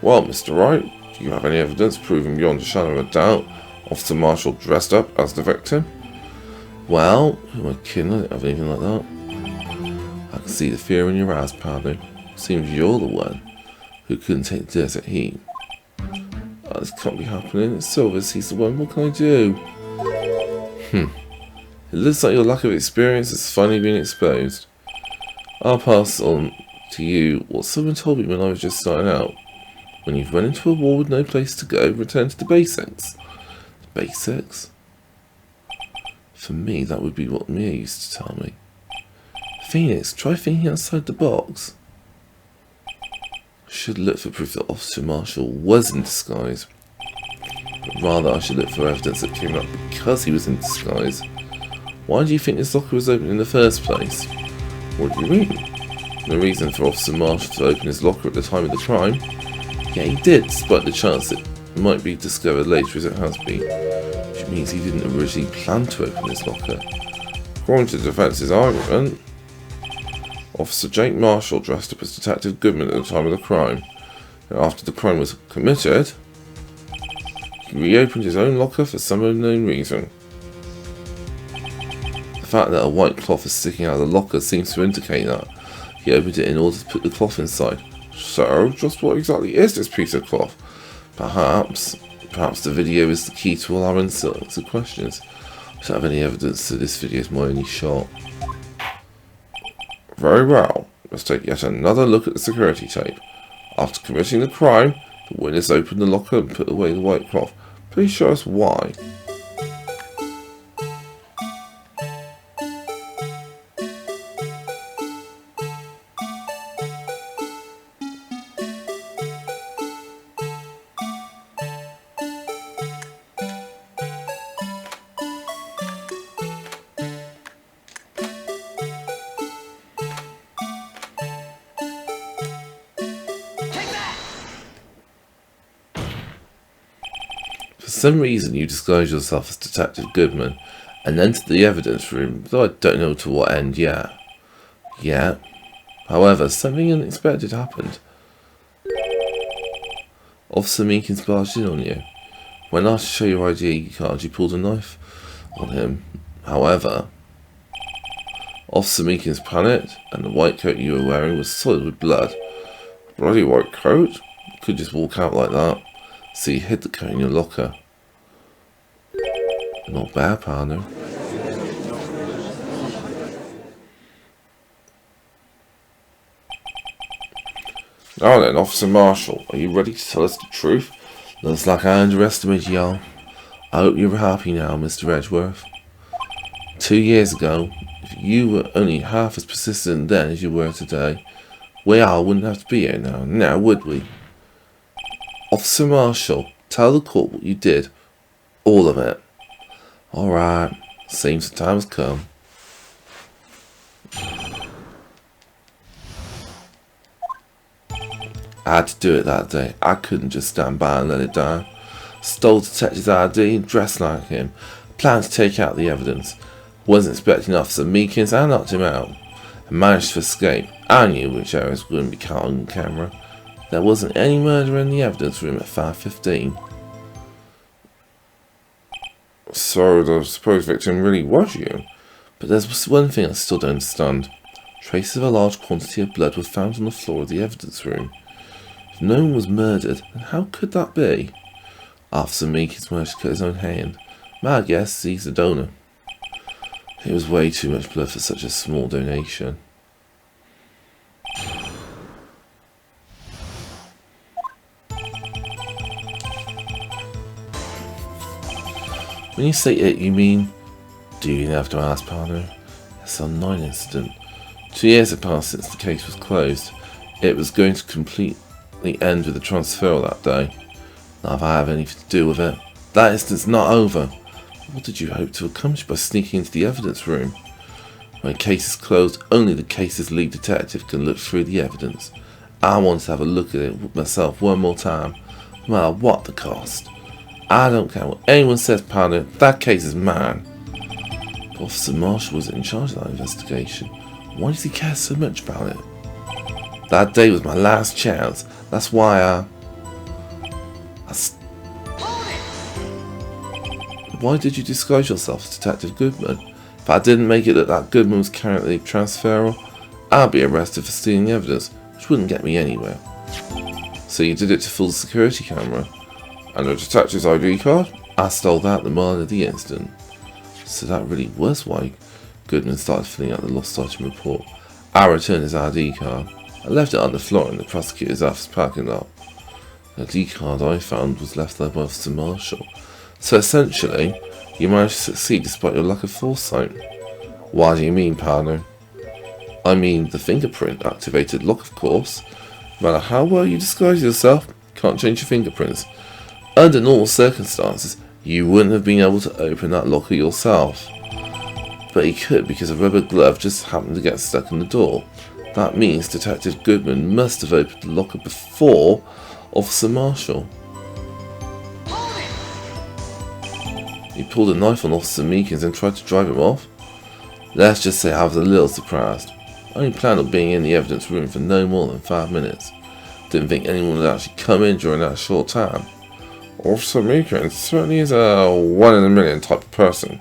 Well, Mr. Wright, do you have any evidence proving beyond a shadow of a doubt Officer Marshall dressed up as the victim? Well, who am I kidding? I don't have anything like that. I can see the fear in your eyes, partner. Seems you're the one who couldn't take the desert heat. Oh, this can't be happening. It's Silvers, he's the one. What can I do? It looks like your lack of experience has finally been exposed. I'll pass on to you what someone told me when I was just starting out. When you've run into a wall with no place to go, return to the basics. The basics? For me, that would be what Mia used to tell me. Phoenix, try thinking outside the box. I should look for proof that Officer Marshall was in disguise. But rather, I should look for evidence that came up because he was in disguise. Why do you think this locker was open in the first place? What do you mean? No reason for Officer Marshall to open his locker at the time of the crime. Yeah, he did, despite the chance it might be discovered later as it has been. Which means he didn't originally plan to open his locker. According to the defence's argument, Officer Jake Marshall dressed up as Detective Goodman at the time of the crime. And after the crime was committed, he reopened his own locker for some unknown reason. The fact that a white cloth is sticking out of the locker seems to indicate that he opened it in order to put the cloth inside. So, just what exactly is this piece of cloth? Perhaps the video is the key to all our answers to questions. I don't have any evidence that this video is my only shot. Very well, let's take yet another look at the security tape. After committing the crime, the witness opened the locker and put away the white cloth. Please show us why. For some reason you disguised yourself as Detective Goodman and entered the evidence room, though I don't know to what end yet. However, something unexpected happened. Officer Meekins barged in on you. When asked to show your ID card, you pulled a knife on him. However, Officer Meekins panicked, and the white coat you were wearing was soiled with blood. Bloody white coat? You could just walk out like that. So you hid the coat in your locker. Not bad, partner. Now then, Officer Marshall, are you ready to tell us the truth? Looks like I underestimated y'all. I hope you're happy now, Mr. Edgeworth. 2 years ago, if you were only half as persistent then as you were today, we all wouldn't have to be here now would we? Officer Marshall, tell the court what you did. All of it. Alright, seems the time has come. I had to do it that day. I couldn't just stand by and let it die. Stole Detective's ID, dressed like him, planned to take out the evidence. Wasn't expecting Officer Meekins, I knocked him out. And managed to escape. I knew which areas wouldn't be caught on camera. There wasn't any murder in the evidence room at 5:15. So the supposed victim really was you? But there's one thing I still don't understand. Traces of a large quantity of blood were found on the floor of the evidence room. If no one was murdered, then how could that be? Officer Meekins managed to cut his own hand. My guess, he's the donor. It was way too much blood for such a small donation. When you say it, you mean... Do you have to ask, partner? It's a 9 incident. 2 years had passed since the case was closed. It was going to completely end with the transferal that day. Not if I have anything to do with it. That incident's not over. What did you hope to accomplish by sneaking into the evidence room? When a case is closed, only the case's lead detective can look through the evidence. I want to have a look at it myself one more time, no matter what the cost. I don't care what anyone says, partner, that case is mine. But Officer Marshall was in charge of that investigation. Why does he care so much about it? That day was my last chance. That's why Why did you disguise yourself as Detective Goodman? If I didn't make it that Goodman was carrying the transferal, I'd be arrested for stealing evidence, which wouldn't get me anywhere. So you did it to fool the security camera? And the detective's ID card? I stole that the morning of the incident. So that really was why Goodman started filling out the lost item report. I returned his ID card. I left it on the floor in the prosecutor's office parking lot. The ID card I found was left there by Officer Marshall. So essentially, you managed to succeed despite your lack of foresight. What do you mean, partner? I mean the fingerprint activated lock, of course. No matter how well you disguise yourself, you can't change your fingerprints. Under normal circumstances, you wouldn't have been able to open that locker yourself. But you could because a rubber glove just happened to get stuck in the door. That means Detective Goodman must have opened the locker before Officer Marshall. He pulled a knife on Officer Meekins and tried to drive him off. Let's just say I was a little surprised. I only planned on being in the evidence room for no more than 5 minutes. Didn't think anyone would actually come in during that short time. Officer Meekins certainly is a 1 in a million type of person.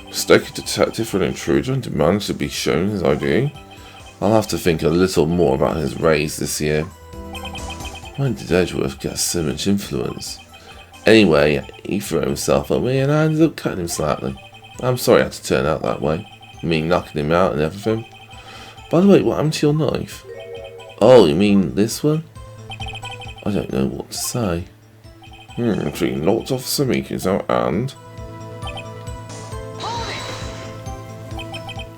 Mistake a detective for an intruder and demand to be shown his ID. I'll have to think a little more about his raise this year. When did Edgeworth get so much influence? Anyway, he threw himself at me and I ended up cutting him slightly. I'm sorry it had to turn out that way. Me knocking him out and everything. By the way, what happened to your knife? Oh, you mean this one? I don't know what to say. Between lots of Officer Meekins out and...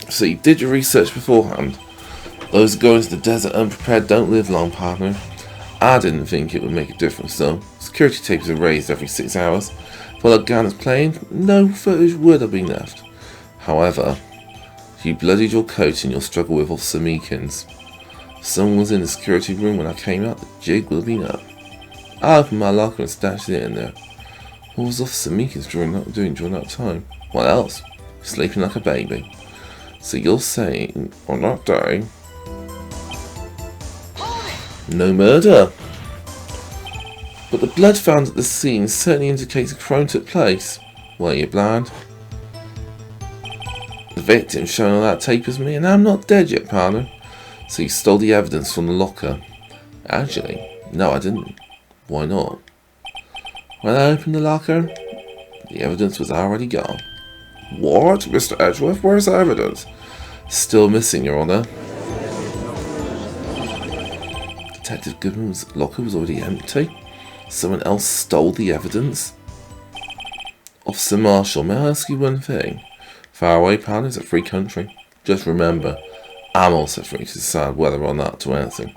So you did your research beforehand. Those going to the desert unprepared don't live long, partner. I didn't think it would make a difference though. Security tapes are raised every 6 hours. While a gun is playing, no footage would have been left. However, you bloodied your coat in your struggle with Officer Meekins. If someone was in the security room when I came out, the jig would have been up. I opened my locker and stashed it in there. What was Officer Meekins doing during that time? What else? Sleeping like a baby. So you're saying, on that day, no murder? But the blood found at the scene certainly indicates a crime took place. Were you blind? The victim showing all that tape is me, and I'm not dead yet, partner. So you stole the evidence from the locker? Actually, no, I didn't. Why not? When I opened the locker, the evidence was already gone. What? Mr. Edgeworth, where's the evidence? Still missing, Your Honour. Detective Goodman's locker was already empty. Someone else stole the evidence. Officer Marshall, may I ask you one thing? Far away, partner, is a free country. Just remember, I'm also free to decide whether or not to do anything.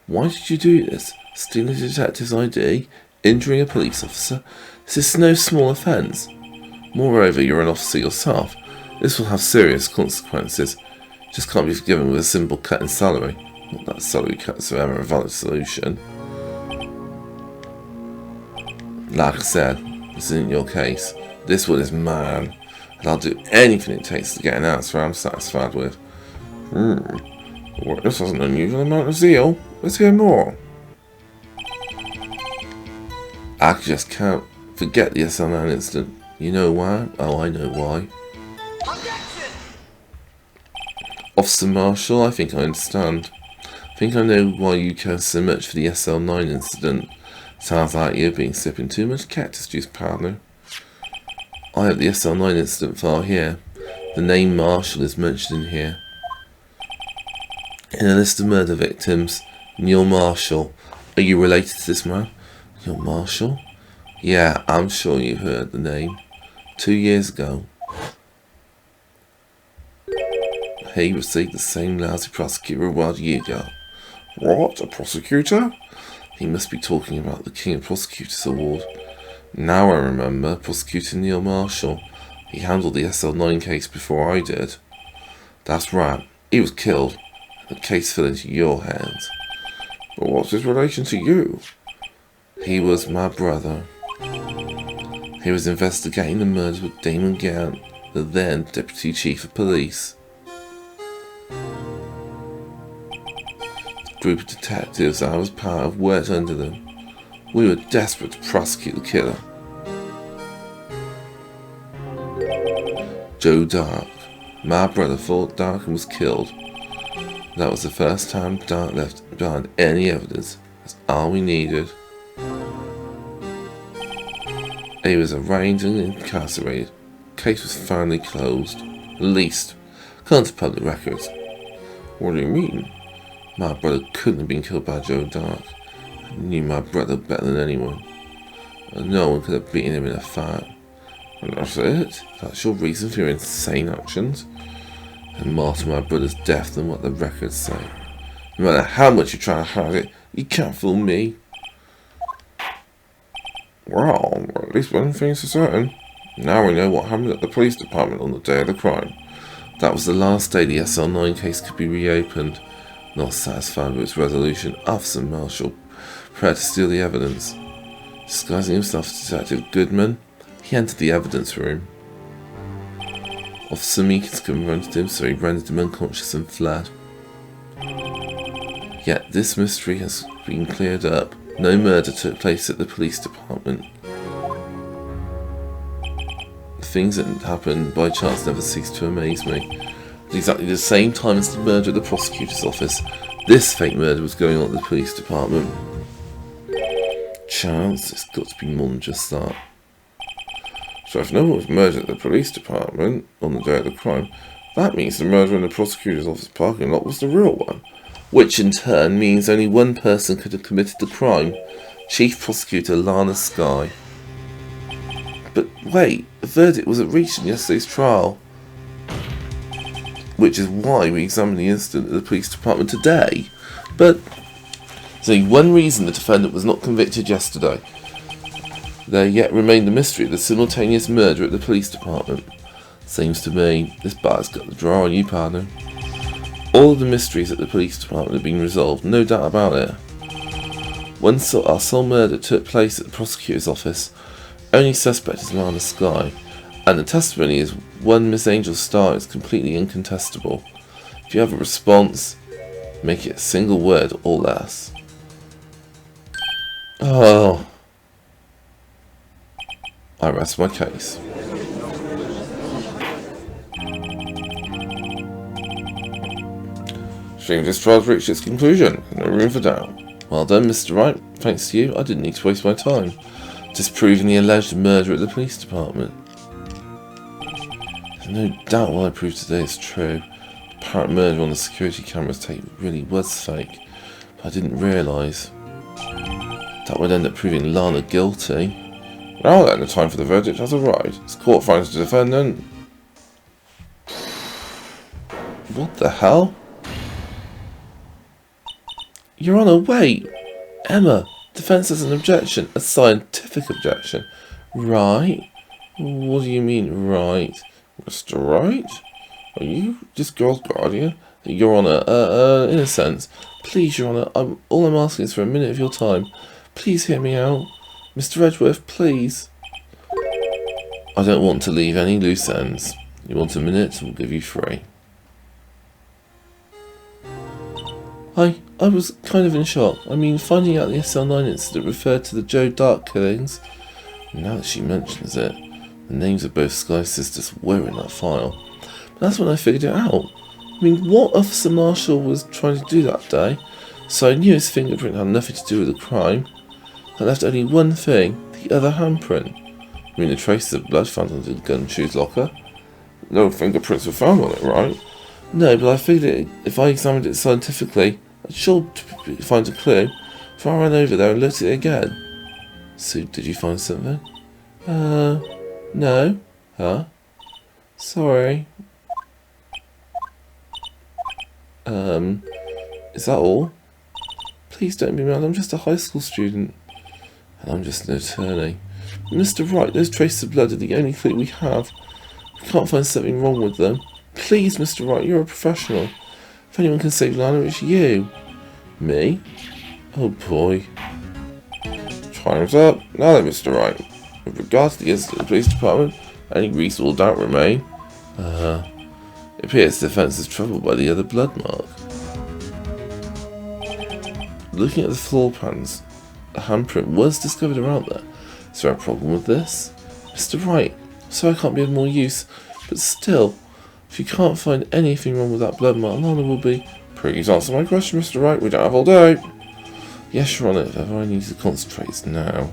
Why did you do this? Stealing a detective's ID? Injuring a police officer? This is no small offence. Moreover, you're an officer yourself. This will have serious consequences. Just can't be forgiven with a simple cut in salary. Not that salary cuts are ever a valid solution. Like I said, this isn't your case. This one is mine. And I'll do anything it takes to get an answer I'm satisfied with. Well, this has an unusual amount of zeal. Let's hear more. I just can't forget the SL9 incident. You know why? Oh, I know why. Objection! Officer Marshall, I think I understand. I think I know why you care so much for the SL9 incident. Sounds like you've been sipping too much cactus juice, partner. I have the SL9 incident file here. The name Marshall is mentioned in here. In a list of murder victims, Neil Marshall. Are you related to this man? Neil Marshall? Yeah, I'm sure you heard the name. 2 years ago, he received the same lousy prosecutor award you got. What? A prosecutor? He must be talking about the King of Prosecutors Award. Now I remember, Prosecutor Neil Marshall. He handled the SL9 case before I did. That's right, he was killed. The case fell into your hands. But what's his relation to you? He was my brother. He was investigating the murders with Damon Gant, the then Deputy Chief of Police. The group of detectives I was part of worked under them. We were desperate to prosecute the killer. Joe Dark. My brother thought Dark and was killed. That was the first time Dark left behind any evidence. That's all we needed. He was arraigned and incarcerated. Case was finally closed. At least, according to public records. What do you mean? My brother couldn't have been killed by Joe Dark. I knew my brother better than anyone. And no one could have beaten him in a fight. And that's it? That's your reason for your insane actions? And more to my brother's death than what the records say. No matter how much you try to hide it, you can't fool me. Well, at least one thing's for certain. Now we know what happened at the police department on the day of the crime. That was the last day the SL9 case could be reopened. Not satisfied with its resolution, Officer Marshall prepared to steal the evidence. Disguising himself as Detective Goodman, he entered the evidence room. Officer Meekins confronted him, so he rendered him unconscious and fled. Yet this mystery has been cleared up. No murder took place at the police department. The things that happened by chance never cease to amaze me. At exactly the same time as the murder at the prosecutor's office, this fake murder was going on at the police department. Chance? It's got to be more than just that. So if no one was murdered at the police department on the day of the crime, that means the murder in the prosecutor's office parking lot was the real one. Which in turn means only one person could have committed the crime, Chief Prosecutor Lana Skye. But wait, the verdict wasn't reached in yesterday's trial. Which is why we examine the incident at the police department today. But there's only one reason the defendant was not convicted yesterday. There yet remained the mystery of the simultaneous murder at the police department. Seems to me this bar's got the draw on you, partner. All of the mysteries at the police department have been resolved, no doubt about it. Our sole murder took place at the prosecutor's office. Only suspect is Lana Skye, and the testimony is one Miss Angel Starr is completely incontestable. If you have a response, make it a single word or less. Oh. I rest my case. think this trial's reached its conclusion. No room for doubt. Well done, Mr. Wright. Thanks to you, I didn't need to waste my time disproving the alleged murder at the police department. There's no doubt what I proved today is true. The apparent murder on the security camera's tape really was fake, but I didn't realise that would end up proving Lana guilty. Now then, the time for the verdict has arrived. This court finds the defendant. What the hell? Your Honour, wait! Emma, defence has an objection, a scientific objection. Right? What do you mean, right? Mr. Wright? Are you this girl's guardian? Your Honour, in a sense. Please, Your Honour, all I'm asking is for a minute of your time. Please hear me out. Mr. Edgeworth, please. I don't want to leave any loose ends. You want a minute, we'll give you 3. I was kind of in shock. I mean, finding out the SL9 incident referred to the Joe Dark killings. Now that she mentions it, the names of both Sky sisters were in that file. But that's when I figured it out. I mean, what Officer Marshall was trying to do that day? So I knew his fingerprint had nothing to do with the crime. That left only one thing, the other handprint. I mean, the traces of blood found on the gun shoes locker. No fingerprints were found on it, right? No, but I figured if I examined it scientifically, I'd sure find a clue. So I ran over there and looked at it again. So, did you find something? No. Huh? Sorry. Is that all? Please don't be mad, I'm just a high school student. And I'm just an attorney. Mr. Wright, those traces of blood are the only clue we have. We can't find something wrong with them. Please, Mr. Wright, you're a professional. If anyone can save Lana, it's you. Me? Oh boy. Time's up. Now then, Mr. Wright. With regard to the incident at the police department, any reasonable doubt remain? It appears the defence is troubled by the other blood mark. Looking at the floor plans, a handprint was discovered around there. Is there a problem with this? Mr. Wright, so I can't be of more use, but still, if you can't find anything wrong with that blood mark, Lana will be... Please answer my question, Mr. Wright, we don't have all day. Yes, Your Honour, if ever I need to concentrate, it's now.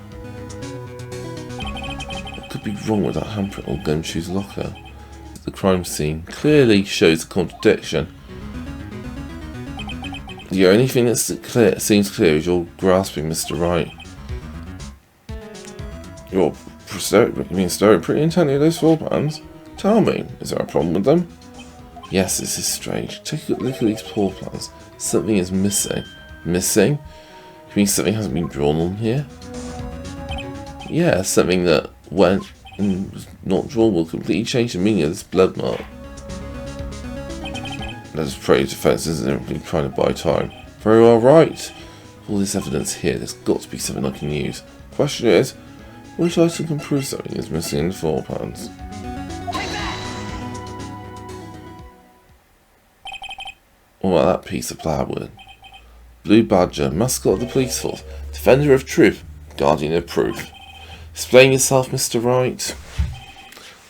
What could be wrong with that handprint on Gumshoe's locker? The crime scene clearly shows a contradiction. The only thing that seems clear is you're grasping, Mr. Wright. You're staring pretty intently at those floor plans. Tell me, is there a problem with them? Yes, this is strange. Take a look at these floor plans. Something is missing. Missing? You mean something hasn't been drawn on here? Yeah, something that went and was not drawn will completely change the meaning of this blood mark. Let us pray the defence isn't trying to buy time. Very well, right. All this evidence here, there's got to be something I can use. Question is, which item can prove something is missing in the floor plans? What about that piece of plywood? Blue Badger, mascot of the police force, defender of truth, guardian of proof. Explain yourself, Mr. Wright.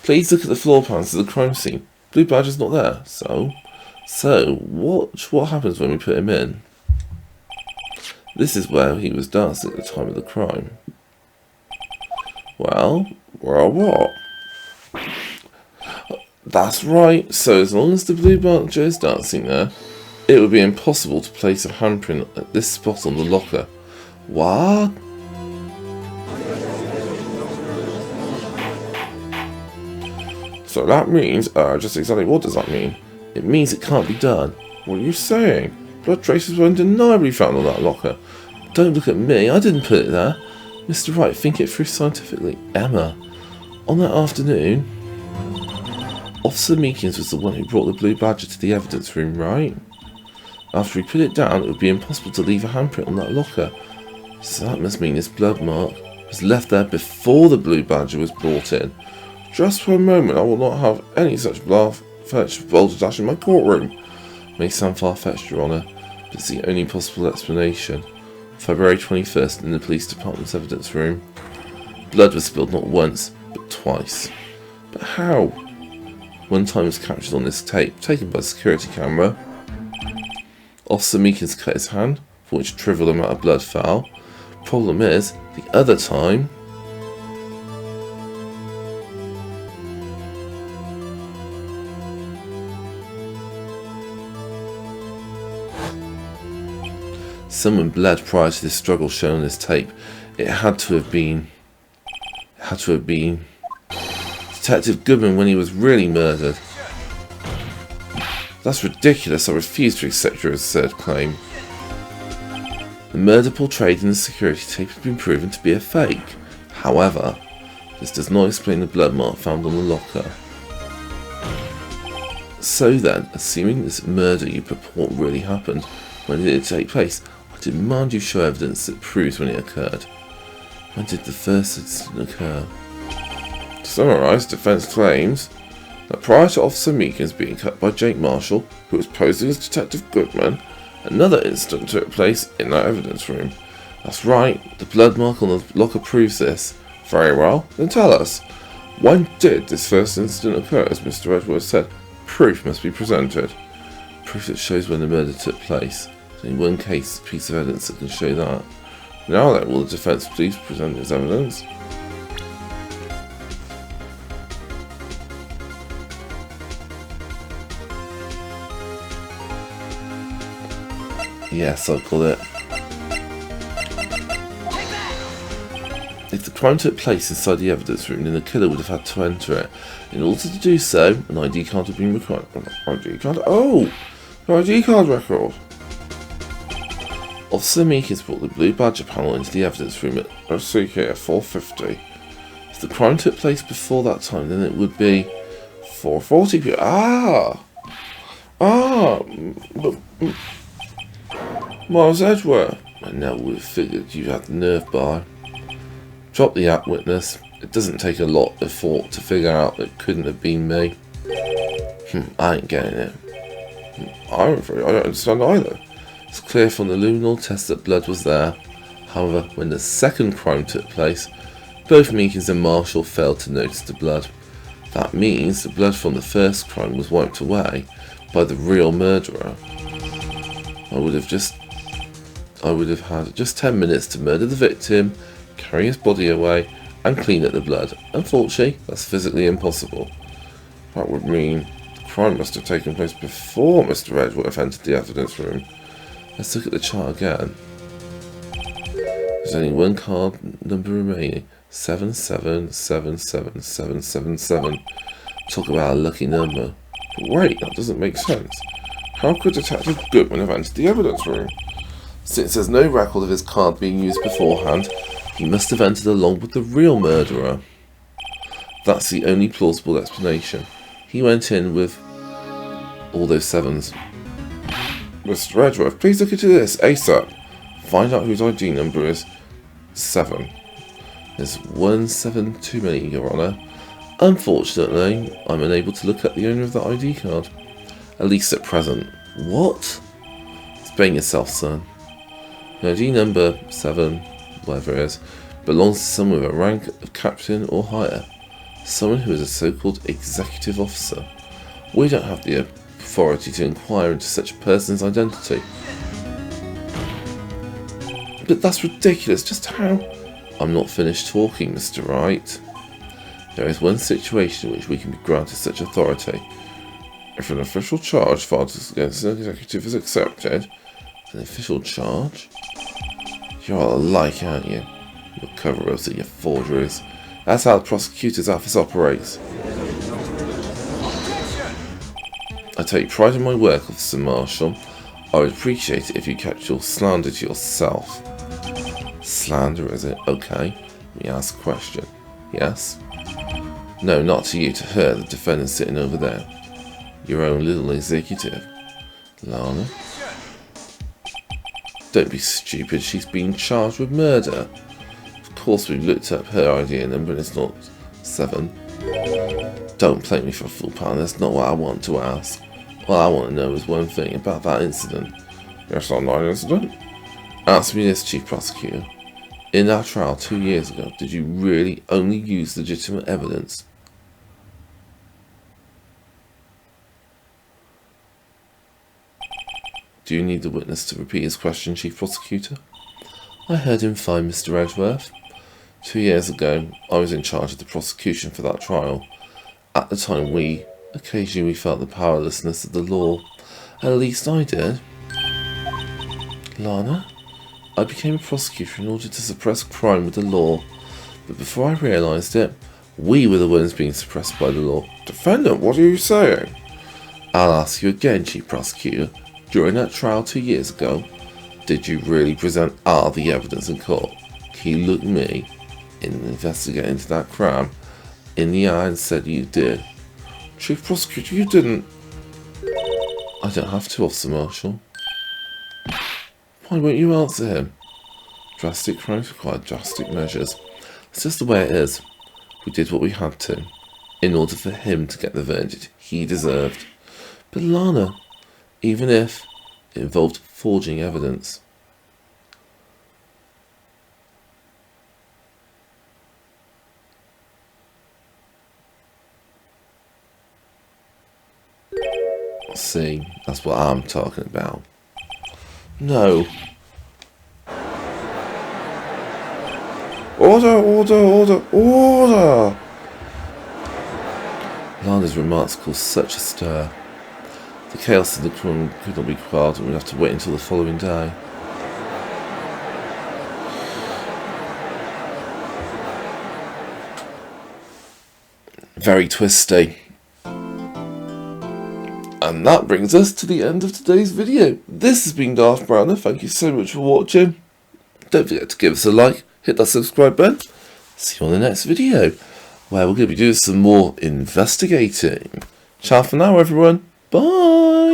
Please look at the floor plans of the crime scene. Blue Badger's not there, so what happens when we put him in? This is where he was dancing at the time of the crime. Well, what? That's right, so as long as the Blue Badger is dancing there, it would be impossible to place a handprint at this spot on the locker. What? So that means, just exactly what does that mean? It means it can't be done. What are you saying? Blood traces were undeniably found on that locker. Don't look at me, I didn't put it there. Mr. Wright, think it through scientifically. Emma, on that afternoon, Officer Meekins was the one who brought the Blue Badger to the evidence room, right? After he put it down, it would be impossible to leave a handprint on that locker. So that must mean this blood mark was left there before the Blue Badger was brought in. Just for a moment, I will not have any such far-fetched balderdash in my courtroom. May sound far-fetched, Your Honour, but it's the only possible explanation. February 21st, in the police department's evidence room, blood was spilled not once, but twice. But how? One time was captured on this tape, taken by a security camera. Officer Meekins cut his hand, for which a trivial amount of blood fell. Problem is, the other time, someone bled prior to this struggle shown on this tape. It had to have been Detective Goodman when he was really murdered. That's ridiculous. I refuse to accept your absurd claim. The murder portrayed in the security tape has been proven to be a fake. However, this does not explain the blood mark found on the locker. So then, assuming this murder you purport really happened, when did it take place? I demand you show evidence that proves when it occurred. When did the first incident occur? To summarise, defence claims that prior to Officer Meekins being cut by Jake Marshall, who was posing as Detective Goodman, another incident took place in that evidence room. That's right, the blood mark on the locker proves this. Very well, then tell us. When did this first incident occur? As Mr. Edwards said, proof must be presented. Proof that shows when the murder took place. There's only one piece of evidence that can show that. Now then, will the defence please present its evidence? Yes, I'll call it. If the crime took place inside the evidence room, then the killer would have had to enter it. In order to do so, an ID card would have been required. ID card? Oh! An ID card record! Officer Meekins brought the blue badger panel into the evidence room at CK 450. If the crime took place before that time, then it would be 4:40 p.m. Miles Edgeworth. I never would have figured you had the nerve by. Drop the app, witness. It doesn't take a lot of thought to figure out that it couldn't have been me. I ain't getting it. I'm afraid I don't understand either. It's clear from the luminol test that blood was there. However, when the second crime took place, both Meekins and Marshall failed to notice the blood. That means the blood from the first crime was wiped away by the real murderer. I would have had just 10 minutes to murder the victim, carry his body away, and clean up the blood. Unfortunately, that's physically impossible. That would mean the crime must have taken place before Mr. Edgeworth entered the evidence room. Let's look at the chart again. There's only one card number remaining. 77777777. Talk about a lucky number. But wait, that doesn't make sense. How could Detective Goodman have entered the evidence room? Since there's no record of his card being used beforehand, he must have entered along with the real murderer. That's the only plausible explanation. He went in with all those sevens. Mr. Edgeworth, please look into this ASAP. Find out whose ID number is 7. There's 1 7 too many, Your Honour. Unfortunately, I'm unable to look up the owner of that ID card. At least at present. What? Explain yourself, son. The ID number 7, whatever it is, belongs to someone with a rank of captain or higher. Someone who is a so-called executive officer. We don't have the authority to inquire into such a person's identity. But that's ridiculous. Just how? I'm not finished talking, Mr. Wright. There is one situation in which we can be granted such authority. If an official charge filed against an executive is accepted, an official charge? You're all alike, aren't you? Your cover-ups and your forgeries. That's how the prosecutor's office operates. I take pride in my work, Officer Marshall. I would appreciate it if you kept your slander to yourself. Slander, is it? Okay. Let me ask a question. Yes? No, not to you, to her, the defendant sitting over there. Your own little executive. Lana? Don't be stupid, she's been charged with murder. Of course we've looked up her ID number and it's not 7. Don't play me for a fool, pal, that's not what I want to ask. All I want to know is one thing about that incident. Yes, on that incident? Answer me this, Chief Prosecutor. In that trial 2 years ago, did you really only use legitimate evidence? Do you need the witness to repeat his question, Chief Prosecutor? I heard him fine, Mr. Edgeworth. 2 years ago, I was in charge of the prosecution for that trial. At the time, occasionally felt the powerlessness of the law. At least I did. Lana, I became a prosecutor in order to suppress crime with the law. But before I realised it, we were the ones being suppressed by the law. Defendant, what are you saying? I'll ask you again, Chief Prosecutor. During that trial 2 years ago, did you really present all the evidence in court? Can you look me, in investigating into that crime, in the eye and said you did? Chief Prosecutor, you didn't. I don't have to, Officer Marshall. Why won't you answer him? Drastic crimes require drastic measures. It's just the way it is. We did what we had to, in order for him to get the verdict he deserved. But Lana, even if it involved forging evidence. See, that's what I'm talking about. No. Order, order, order, order! Lana's remarks caused such a stir. The chaos in the room could not be quelled and we'd have to wait until the following day. Very twisty. And that brings us to the end of today's video. This has been Darth Browner. Thank you so much for watching. Don't forget to give us a like, hit that subscribe button. See you on the next video, where we're going to be doing some more investigating. Ciao for now, everyone. Bye.